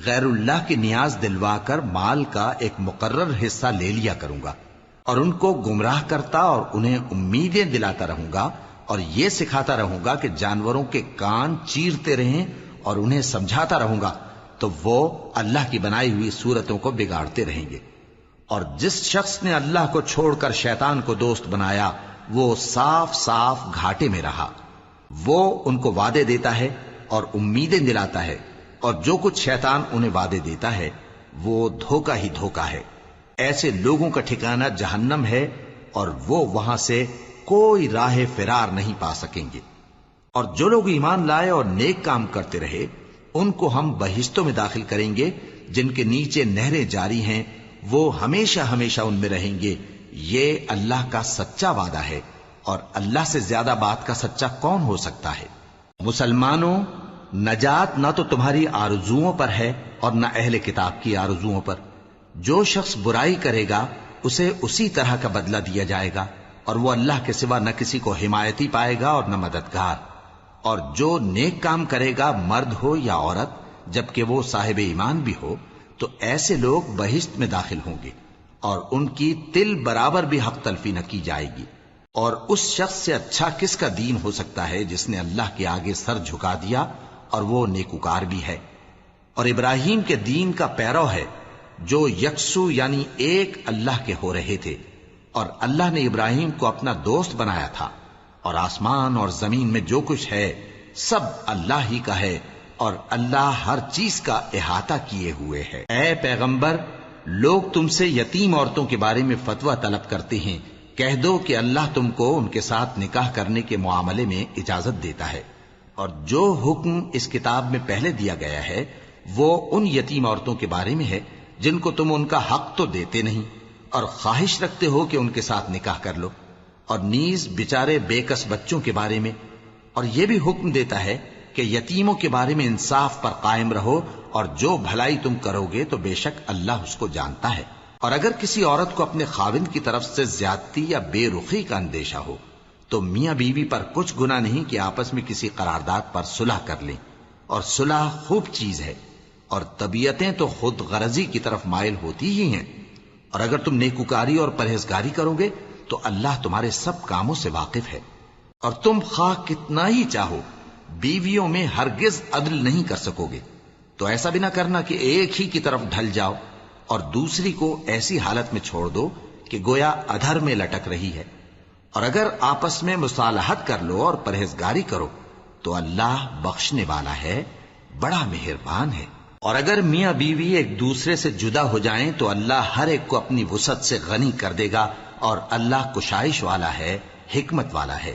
غیر اللہ کی نیاز دلوا کر مال کا ایک مقرر حصہ لے لیا کروں گا، اور ان کو گمراہ کرتا اور انہیں امیدیں دلاتا رہوں گا، اور یہ سکھاتا رہوں گا کہ جانوروں کے کان چیرتے رہیں، اور انہیں سمجھاتا رہوں گا تو وہ اللہ کی بنائی ہوئی صورتوں کو بگاڑتے رہیں گے۔ اور جس شخص نے اللہ کو چھوڑ کر شیطان کو دوست بنایا وہ صاف صاف گھاٹے میں رہا۔ وہ ان کو وعدے دیتا ہے اور امیدیں دلاتا ہے، اور جو کچھ شیطان انہیں وعدے دیتا ہے وہ دھوکہ ہی دھوکہ ہے۔ ایسے لوگوں کا ٹھکانہ جہنم ہے، اور وہ وہاں سے کوئی راہ فرار نہیں پا سکیں گے۔ اور جو لوگ ایمان لائے اور نیک کام کرتے رہے ان کو ہم بہشتوں میں داخل کریں گے جن کے نیچے نہریں جاری ہیں، وہ ہمیشہ ہمیشہ ان میں رہیں گے۔ یہ اللہ کا سچا وعدہ ہے، اور اللہ سے زیادہ بات کا سچا کون ہو سکتا ہے؟ مسلمانوں، نجات نہ تو تمہاری آرزوؤں پر ہے اور نہ اہل کتاب کی آرزوؤں پر۔ جو شخص برائی کرے گا اسے اسی طرح کا بدلہ دیا جائے گا، اور وہ اللہ کے سوا نہ کسی کو حمایتی پائے گا اور نہ مددگار۔ اور جو نیک کام کرے گا مرد ہو یا عورت جبکہ وہ صاحب ایمان بھی ہو تو ایسے لوگ بہشت میں داخل ہوں گے، اور ان کی تل برابر بھی حق تلفی نہ کی جائے گی۔ اور اس شخص سے اچھا کس کا دین ہو سکتا ہے جس نے اللہ کے آگے سر جھکا دیا اور وہ نیکوکار بھی ہے، اور ابراہیم کے دین کا پیرو ہے جو یکسو یعنی ایک اللہ کے ہو رہے تھے۔ اور اللہ نے ابراہیم کو اپنا دوست بنایا تھا، اور آسمان اور زمین میں جو کچھ ہے سب اللہ ہی کا ہے، اور اللہ ہر چیز کا احاطہ کیے ہوئے ہے۔ اے پیغمبر، لوگ تم سے یتیم عورتوں کے بارے میں فتویٰ طلب کرتے ہیں، کہہ دو کہ اللہ تم کو ان کے ساتھ نکاح کرنے کے معاملے میں اجازت دیتا ہے، اور جو حکم اس کتاب میں پہلے دیا گیا ہے وہ ان یتیم عورتوں کے بارے میں ہے جن کو تم ان کا حق تو دیتے نہیں، اور خواہش رکھتے ہو کہ ان کے ساتھ نکاح کر لو، اور نیز بیچارے بے کس بچوں کے بارے میں۔ اور یہ بھی حکم دیتا ہے کہ یتیموں کے بارے میں انصاف پر قائم رہو، اور جو بھلائی تم کرو گے تو بے شک اللہ اس کو جانتا ہے۔ اور اگر کسی عورت کو اپنے خاوند کی طرف سے زیادتی یا بے رخی کا اندیشہ ہو تو میاں بیوی پر کچھ گناہ نہیں کہ آپس میں کسی قرارداد پر صلح کر لیں، اور صلح خوب چیز ہے، اور طبیعتیں تو خود غرضی کی طرف مائل ہوتی ہی ہیں۔ اور اگر تم نیکوکاری اور پرہیزگاری کرو گے تو اللہ تمہارے سب کاموں سے واقف ہے۔ اور تم خواہ کتنا ہی چاہو بیویوں میں ہرگز عدل نہیں کر سکو گے، تو ایسا بھی نہ کرنا کہ ایک ہی کی طرف ڈھل جاؤ اور دوسری کو ایسی حالت میں چھوڑ دو کہ گویا ادھر میں لٹک رہی ہے۔ اور اگر آپس میں مصالحت کر لو اور پرہیزگاری کرو تو اللہ بخشنے والا ہے، بڑا مہربان ہے۔ اور اگر میاں بیوی ایک دوسرے سے جدا ہو جائیں تو اللہ ہر ایک کو اپنی وسعت سے غنی کر دے گا، اور اللہ کشائش والا ہے، حکمت والا ہے۔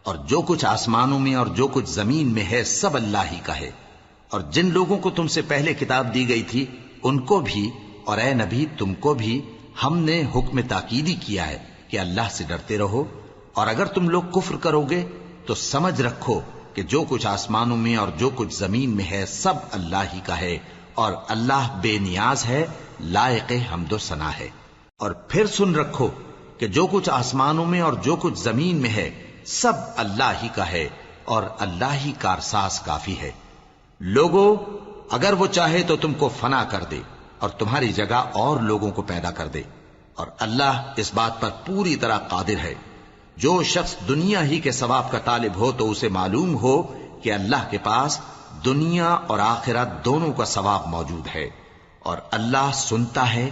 اور جو کچھ آسمانوں میں اور جو کچھ زمین میں ہے سب اللہ ہی کا ہے۔ اور جن لوگوں کو تم سے پہلے کتاب دی گئی تھی ان کو بھی اور اے نبی تم کو بھی ہم نے حکم تاکیدی کیا ہے کہ اللہ سے ڈرتے رہو، اور اگر تم لوگ کفر کرو گے تو سمجھ رکھو کہ جو کچھ آسمانوں میں اور جو کچھ زمین میں ہے سب اللہ ہی کا ہے، اور اللہ بے نیاز ہے، لائق حمد و ثنا ہے۔ اور پھر سن رکھو کہ جو کچھ آسمانوں میں اور جو کچھ زمین میں ہے سب اللہ ہی کا ہے، اور اللہ ہی کارساز کافی ہے۔ لوگو، اگر وہ چاہے تو تم کو فنا کر دے اور تمہاری جگہ اور لوگوں کو پیدا کر دے، اور اللہ اس بات پر پوری طرح قادر ہے۔ جو شخص دنیا ہی کے ثواب کا طالب ہو تو اسے معلوم ہو کہ اللہ کے پاس دنیا اور آخرت دونوں کا ثواب موجود ہے، اور اللہ سنتا ہے،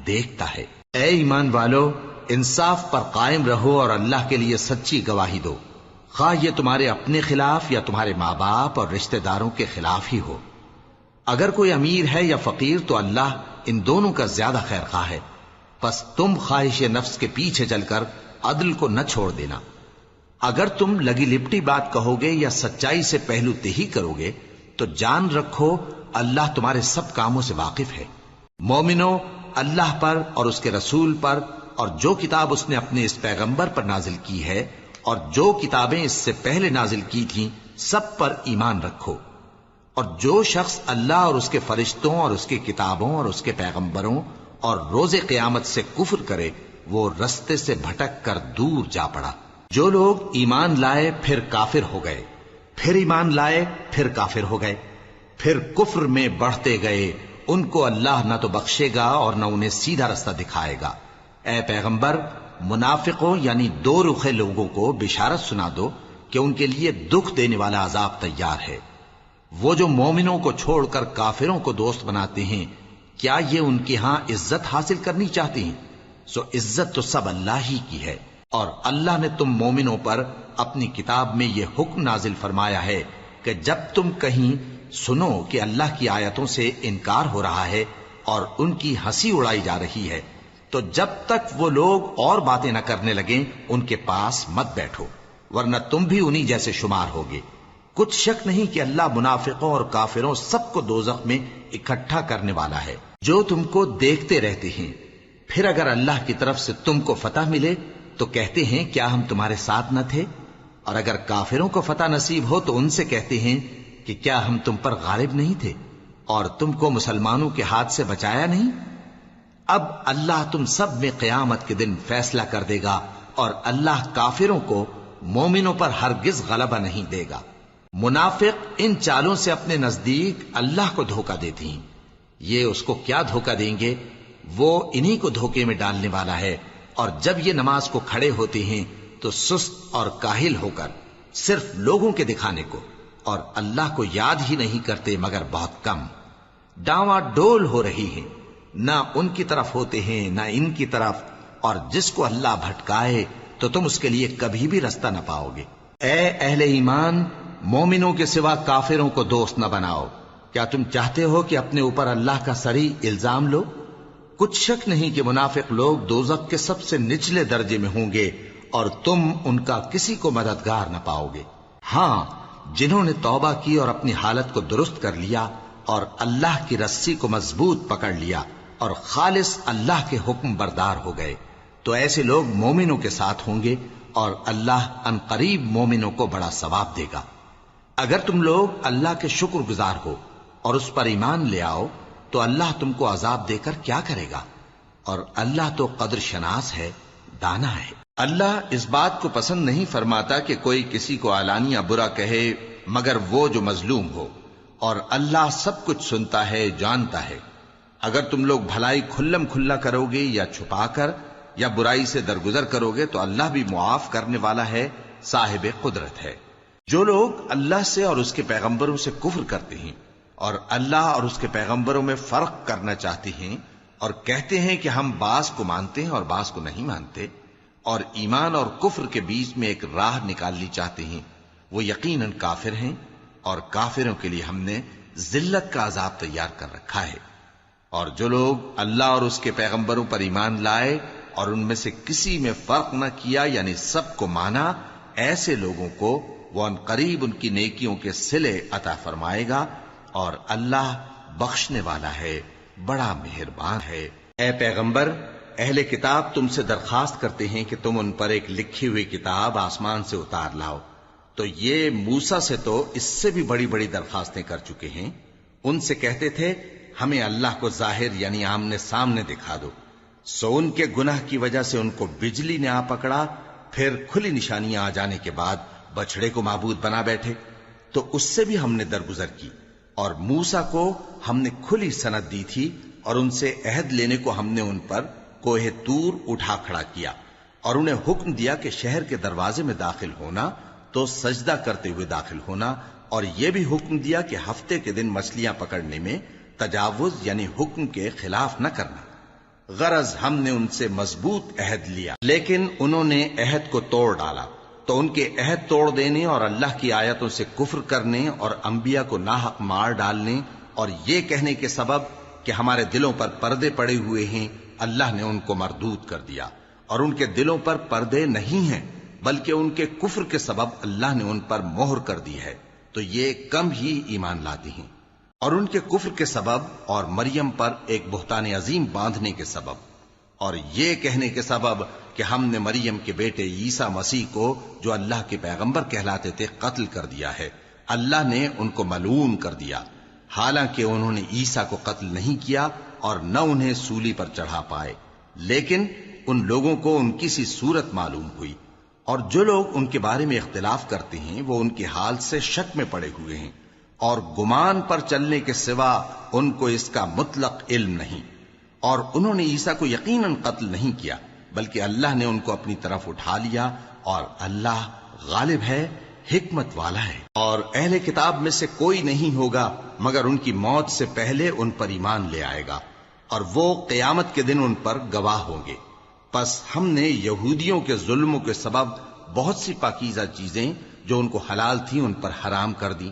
دیکھتا ہے۔ اے ایمان والو، انصاف پر قائم رہو اور اللہ کے لیے سچی گواہی دو، خواہ یہ تمہارے اپنے خلاف یا تمہارے ماں باپ اور رشتہ داروں کے خلاف ہی ہو۔ اگر کوئی امیر ہے یا فقیر تو اللہ ان دونوں کا زیادہ خیر خواہ ہے، پس تم خواہش نفس کے پیچھے چل کر عدل کو نہ چھوڑ دینا۔ اگر تم لگی لپٹی بات کہو گے یا سچائی سے پہلو تہی کرو گے تو جان رکھو اللہ تمہارے سب کاموں سے واقف ہے۔ مومنو، اللہ پر اور اس کے رسول پر اور جو کتاب اس نے اپنے اس پیغمبر پر نازل کی ہے اور جو کتابیں اس سے پہلے نازل کی تھیں سب پر ایمان رکھو، اور جو شخص اللہ اور اس کے فرشتوں اور اس کی کتابوں اور اس کے پیغمبروں اور روز قیامت سے کفر کرے وہ رستے سے بھٹک کر دور جا پڑا۔ جو لوگ ایمان لائے پھر کافر ہو گئے، پھر ایمان لائے پھر کافر ہو گئے، پھر کفر میں بڑھتے گئے، ان کو اللہ نہ تو بخشے گا اور نہ انہیں سیدھا رستہ دکھائے گا۔ اے پیغمبر، منافقوں یعنی دو رخے لوگوں کو بشارت سنا دو کہ ان کے لیے دکھ دینے والا عذاب تیار ہے۔ وہ جو مومنوں کو چھوڑ کر کافروں کو دوست بناتے ہیں، کیا یہ ان کے ہاں عزت حاصل کرنی چاہتے ہیں؟ سو عزت تو سب اللہ ہی کی ہے، اور اللہ نے تم مومنوں پر اپنی کتاب میں یہ حکم نازل فرمایا ہے کہ جب تم کہیں سنو کہ اللہ کی آیتوں سے انکار ہو رہا ہے اور ان کی ہنسی اڑائی جا رہی ہے، تو جب تک وہ لوگ اور باتیں نہ کرنے لگیں ان کے پاس مت بیٹھو، ورنہ تم بھی انہی جیسے شمار ہوگے۔ کچھ شک نہیں کہ اللہ منافقوں اور کافروں سب کو دوزخ میں اکٹھا کرنے والا ہے، جو تم کو دیکھتے رہتے ہیں۔ پھر اگر اللہ کی طرف سے تم کو فتح ملے تو کہتے ہیں کیا ہم تمہارے ساتھ نہ تھے، اور اگر کافروں کو فتح نصیب ہو تو ان سے کہتے ہیں کہ کیا ہم تم پر غالب نہیں تھے اور تم کو مسلمانوں کے ہاتھ سے بچایا نہیں۔ اب اللہ تم سب میں قیامت کے دن فیصلہ کر دے گا، اور اللہ کافروں کو مومنوں پر ہرگز غلبہ نہیں دے گا۔ منافق ان چالوں سے اپنے نزدیک اللہ کو دھوکہ دیتی ہیں، یہ اس کو کیا دھوکہ دیں گے، وہ انہی کو دھوکے میں ڈالنے والا ہے۔ اور جب یہ نماز کو کھڑے ہوتے ہیں تو سست اور کاہل ہو کر صرف لوگوں کے دکھانے کو اور اللہ کو یاد ہی نہیں کرتے مگر بہت کم، ڈاواں ڈول ہو رہی ہیں، نہ ان کی طرف ہوتے ہیں نہ ان کی طرف، اور جس کو اللہ بھٹکائے تو تم اس کے لیے کبھی بھی رستہ نہ پاؤ گے۔ اے اہل ایمان، مومنوں کے سوا کافروں کو دوست نہ بناؤ۔ کیا تم چاہتے ہو کہ اپنے اوپر اللہ کا صریح الزام لو؟ کچھ شک نہیں کہ منافق لوگ دوزخ کے سب سے نچلے درجے میں ہوں گے، اور تم ان کا کسی کو مددگار نہ پاؤ گے۔ ہاں، جنہوں نے توبہ کی اور اپنی حالت کو درست کر لیا اور اللہ کی رسی کو مضبوط پکڑ لیا اور خالص اللہ کے حکم بردار ہو گئے، تو ایسے لوگ مومنوں کے ساتھ ہوں گے، اور اللہ ان قریب مومنوں کو بڑا ثواب دے گا۔ اگر تم لوگ اللہ کے شکر گزار ہو اور اس پر ایمان لے آؤ تو اللہ تم کو عذاب دے کر کیا کرے گا، اور اللہ تو قدر شناس ہے، دانا ہے۔ اللہ اس بات کو پسند نہیں فرماتا کہ کوئی کسی کو علانیہ برا کہے مگر وہ جو مظلوم ہو، اور اللہ سب کچھ سنتا ہے، جانتا ہے۔ اگر تم لوگ بھلائی کھلم کھلا کرو گے یا چھپا کر یا برائی سے درگزر کرو گے تو اللہ بھی معاف کرنے والا ہے، صاحب قدرت ہے۔ جو لوگ اللہ سے اور اس کے پیغمبروں سے کفر کرتے ہیں اور اللہ اور اس کے پیغمبروں میں فرق کرنا چاہتے ہیں اور کہتے ہیں کہ ہم بعض کو مانتے ہیں اور بعض کو نہیں مانتے، اور ایمان اور کفر کے بیچ میں ایک راہ نکالنی چاہتے ہیں، وہ یقیناً کافر ہیں، اور کافروں کے لیے ہم نے ذلت کا عذاب تیار کر رکھا ہے۔ اور جو لوگ اللہ اور اس کے پیغمبروں پر ایمان لائے اور ان میں سے کسی میں فرق نہ کیا یعنی سب کو مانا، ایسے لوگوں کو وہ ان قریب ان کی نیکیوں کے صلے عطا فرمائے گا، اور اللہ بخشنے والا ہے، بڑا مہربان ہے۔ اے پیغمبر، اہل کتاب تم سے درخواست کرتے ہیں کہ تم ان پر ایک لکھی ہوئی کتاب آسمان سے اتار لاؤ، تو یہ موسیٰ سے تو اس سے بھی بڑی بڑی درخواستیں کر چکے ہیں۔ ان سے کہتے تھے ہمیں اللہ کو ظاہر یعنی آمنے سامنے دکھا دو، سو ان کے گناہ کی وجہ سے ان کو بجلی نے آ پکڑا، پھر کھلی نشانیاں آ جانے کے بعد بچڑے کو معبود بنا بیٹھے، تو اس سے بھی ہم نے درگزر کی، اور موسیٰ کو ہم نے کھلی سند دی تھی، اور ان سے عہد لینے کو ہم نے ان پر کوہ طور اٹھا کھڑا کیا، اور انہیں حکم دیا کہ شہر کے دروازے میں داخل ہونا تو سجدہ کرتے ہوئے داخل ہونا، اور یہ بھی حکم دیا کہ ہفتے کے دن مچھلیاں پکڑنے میں تجاوز یعنی حکم کے خلاف نہ کرنا۔ غرض ہم نے ان سے مضبوط عہد لیا، لیکن انہوں نے عہد کو توڑ ڈالا، تو ان کے عہد توڑ دینے اور اللہ کی آیتوں سے کفر کرنے اور انبیاء کو ناحق مار ڈالنے اور یہ کہنے کے سبب کہ ہمارے دلوں پر پردے پڑے ہوئے ہیں، اللہ نے ان کو مردود کر دیا، اور ان کے دلوں پر پردے نہیں ہیں بلکہ ان کے کفر کے سبب اللہ نے ان پر مہر کر دی ہے، تو یہ کم ہی ایمان لاتے ہیں۔ اور ان کے کفر کے سبب اور مریم پر ایک بہتان عظیم باندھنے کے سبب اور یہ کہنے کے سبب کہ ہم نے مریم کے بیٹے عیسیٰ مسیح کو جو اللہ کے پیغمبر کہلاتے تھے قتل کر دیا ہے، اللہ نے ان کو ملعون کر دیا، حالانکہ انہوں نے عیسیٰ کو قتل نہیں کیا اور نہ انہیں سولی پر چڑھا پائے، لیکن ان لوگوں کو ان کی سی صورت معلوم ہوئی، اور جو لوگ ان کے بارے میں اختلاف کرتے ہیں وہ ان کے حال سے شک میں پڑے ہوئے ہیں، اور گمان پر چلنے کے سوا ان کو اس کا مطلق علم نہیں، اور انہوں نے عیسیٰ کو یقیناً قتل نہیں کیا بلکہ اللہ نے ان کو اپنی طرف اٹھا لیا، اور اللہ غالب ہے، حکمت والا ہے۔ اور اہل کتاب میں سے کوئی نہیں ہوگا مگر ان کی موت سے پہلے ان پر ایمان لے آئے گا، اور وہ قیامت کے دن ان پر گواہ ہوں گے۔ پس ہم نے یہودیوں کے ظلموں کے سبب بہت سی پاکیزہ چیزیں جو ان کو حلال تھیں ان پر حرام کر دیں،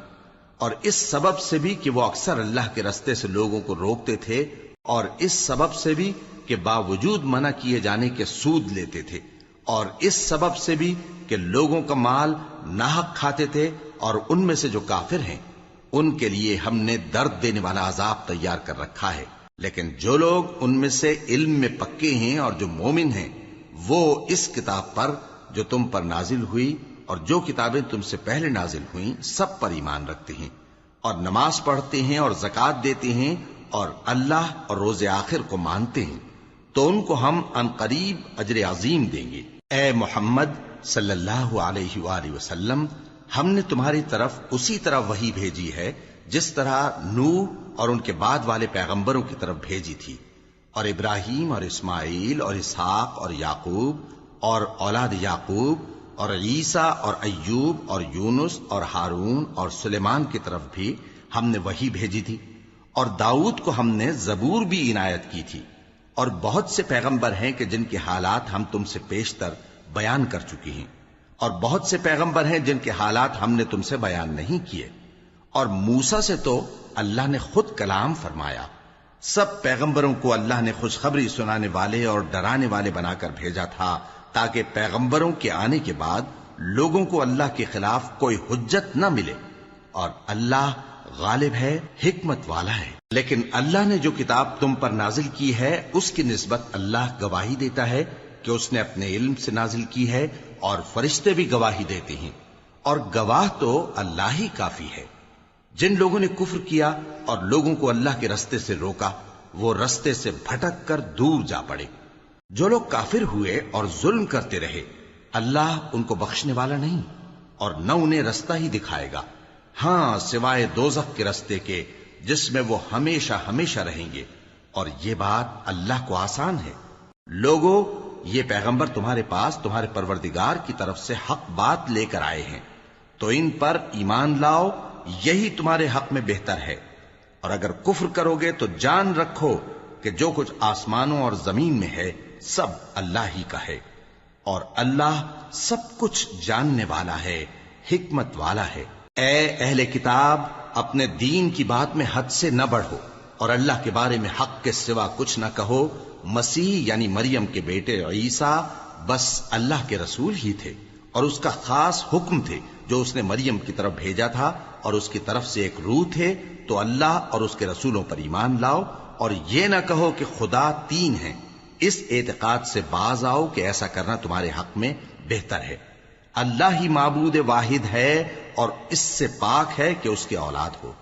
اور اس سبب سے بھی کہ وہ اکثر اللہ کے رستے سے لوگوں کو روکتے تھے، اور اس سبب سے بھی کہ باوجود منع کیے جانے کے سود لیتے تھے، اور اس سبب سے بھی کہ لوگوں کا مال ناحق کھاتے تھے، اور ان میں سے جو کافر ہیں ان کے لیے ہم نے درد دینے والا عذاب تیار کر رکھا ہے۔ لیکن جو لوگ ان میں سے علم میں پکے ہیں اور جو مومن ہیں وہ اس کتاب پر جو تم پر نازل ہوئی اور جو کتابیں تم سے پہلے نازل ہوئیں سب پر ایمان رکھتے ہیں، اور نماز پڑھتے ہیں اور زکوٰۃ دیتے ہیں، اور اللہ اور روز آخر کو مانتے ہیں، تو ان کو ہم عن قریب اجر عظیم دیں گے۔ اے محمد صلی اللہ علیہ وآلہ وسلم، ہم نے تمہاری طرف اسی طرح وحی بھیجی ہے جس طرح نوح اور ان کے بعد والے پیغمبروں کی طرف بھیجی تھی، اور ابراہیم اور اسماعیل اور اسحاق اور یعقوب اور اولاد یعقوب اور عیسیٰ اور ایوب اور یونس اور ہارون اور سلیمان کی طرف بھی ہم نے وحی بھیجی تھی، اور داؤد کو ہم نے زبور بھی عنایت کی تھی، اور بہت سے پیغمبر ہیں کہ جن کے حالات ہم تم سے پیشتر بیان کر چکی ہیں، اور بہت سے پیغمبر ہیں جن کے حالات ہم نے تم سے بیان نہیں کیے، اور موسیٰ سے تو اللہ نے خود کلام فرمایا۔ سب پیغمبروں کو اللہ نے خوشخبری سنانے والے اور ڈرانے والے بنا کر بھیجا تھا تاکہ پیغمبروں کے آنے کے بعد لوگوں کو اللہ کے خلاف کوئی حجت نہ ملے، اور اللہ غالب ہے، حکمت والا ہے۔ لیکن اللہ نے جو کتاب تم پر نازل کی ہے اس کی نسبت اللہ گواہی دیتا ہے کہ اس نے اپنے علم سے نازل کی ہے، اور فرشتے بھی گواہی دیتے ہیں، اور گواہ تو اللہ ہی کافی ہے۔ جن لوگوں نے کفر کیا اور لوگوں کو اللہ کے رستے سے روکا وہ رستے سے بھٹک کر دور جا پڑے۔ جو لوگ کافر ہوئے اور ظلم کرتے رہے اللہ ان کو بخشنے والا نہیں، اور نہ انہیں رستہ ہی دکھائے گا، ہاں سوائے دوزخ کے رستے کے جس میں وہ ہمیشہ ہمیشہ رہیں گے، اور یہ بات اللہ کو آسان ہے۔ لوگو، یہ پیغمبر تمہارے پاس تمہارے پروردگار کی طرف سے حق بات لے کر آئے ہیں، تو ان پر ایمان لاؤ، یہی تمہارے حق میں بہتر ہے، اور اگر کفر کرو گے تو جان رکھو کہ جو کچھ آسمانوں اور زمین میں ہے سب اللہ ہی کا ہے، اور اللہ سب کچھ جاننے والا ہے، حکمت والا ہے۔ اے اہل کتاب، اپنے دین کی بات میں حد سے نہ بڑھو، اور اللہ کے بارے میں حق کے سوا کچھ نہ کہو۔ مسیح یعنی مریم کے بیٹے عیسیٰ بس اللہ کے رسول ہی تھے، اور اس کا خاص حکم تھے جو اس نے مریم کی طرف بھیجا تھا، اور اس کی طرف سے ایک روح تھے، تو اللہ اور اس کے رسولوں پر ایمان لاؤ، اور یہ نہ کہو کہ خدا تین ہیں، اس اعتقاد سے باز آؤ کہ ایسا کرنا تمہارے حق میں بہتر ہے۔ اللہ ہی معبود واحد ہے اور اس سے پاک ہے کہ اس کی اولاد ہو۔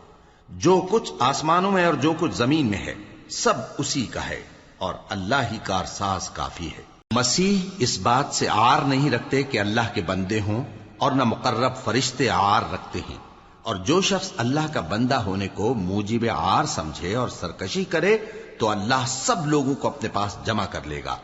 جو کچھ آسمانوں میں اور جو کچھ زمین میں ہے سب اسی کا ہے، اور اللہ ہی کارساز کافی ہے۔ مسیح اس بات سے عار نہیں رکھتے کہ اللہ کے بندے ہوں، اور نہ مقرب فرشتے عار رکھتے ہیں، اور جو شخص اللہ کا بندہ ہونے کو موجب عار سمجھے اور سرکشی کرے تو اللہ سب لوگوں کو اپنے پاس جمع کر لے گا۔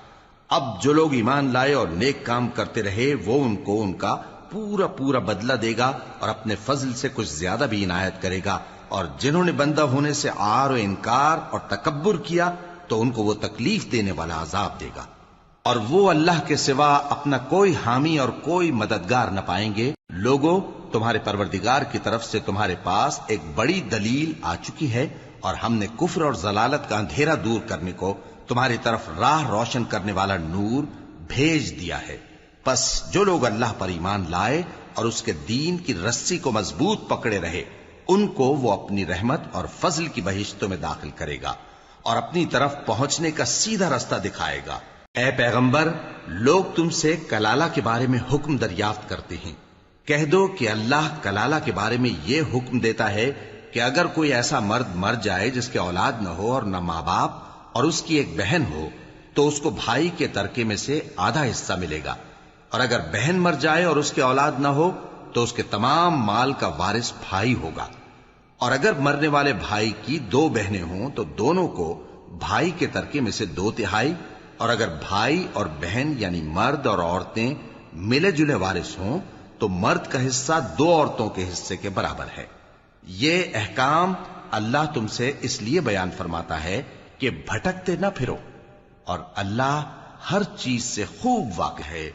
اب جو لوگ ایمان لائے اور نیک کام کرتے رہے وہ ان کو ان کا پورا پورا بدلہ دے گا، اور اپنے فضل سے کچھ زیادہ بھی عنایت کرے گا، اور جنہوں نے بندہ ہونے سے عار و انکار اور تکبر کیا تو ان کو وہ تکلیف دینے والا عذاب دے گا، اور وہ اللہ کے سوا اپنا کوئی حامی اور کوئی مددگار نہ پائیں گے۔ لوگوں، تمہارے پروردگار کی طرف سے تمہارے پاس ایک بڑی دلیل آ چکی ہے، اور ہم نے کفر اور ضلالت کا اندھیرا دور کرنے کو تمہاری طرف راہ روشن کرنے والا نور بھیج دیا ہے۔ پس جو لوگ اللہ پر ایمان لائے اور اس کے دین کی رسی کو مضبوط پکڑے رہے ان کو وہ اپنی رحمت اور فضل کی بہشتوں میں داخل کرے گا، اور اپنی طرف پہنچنے کا سیدھا راستہ دکھائے گا۔ اے پیغمبر، لوگ تم سے کلالہ کے بارے میں حکم دریافت کرتے ہیں کہہ دو کہ اللہ کلالہ کے بارے میں یہ حکم دیتا ہے کہ اگر کوئی ایسا مرد مر جائے جس کے اولاد نہ ہو اور نہ ماں باپ اور اس کی ایک بہن ہو تو اس کو بھائی کے ترکے میں سے آدھا حصہ ملے گا، اور اگر بہن مر جائے اور اس کے اولاد نہ ہو تو اس کے تمام مال کا وارث بھائی ہوگا، اور اگر مرنے والے بھائی کی 2 بہنیں ہوں تو دونوں کو بھائی کے ترکے میں سے 2/3، اور اگر بھائی اور بہن یعنی مرد اور عورتیں ملے جلے وارث ہوں تو مرد کا حصہ 2 عورتوں کے حصے کے برابر ہے۔ یہ احکام اللہ تم سے اس لیے بیان فرماتا ہے کہ بھٹکتے نہ پھرو، اور اللہ ہر چیز سے خوب واقف ہے۔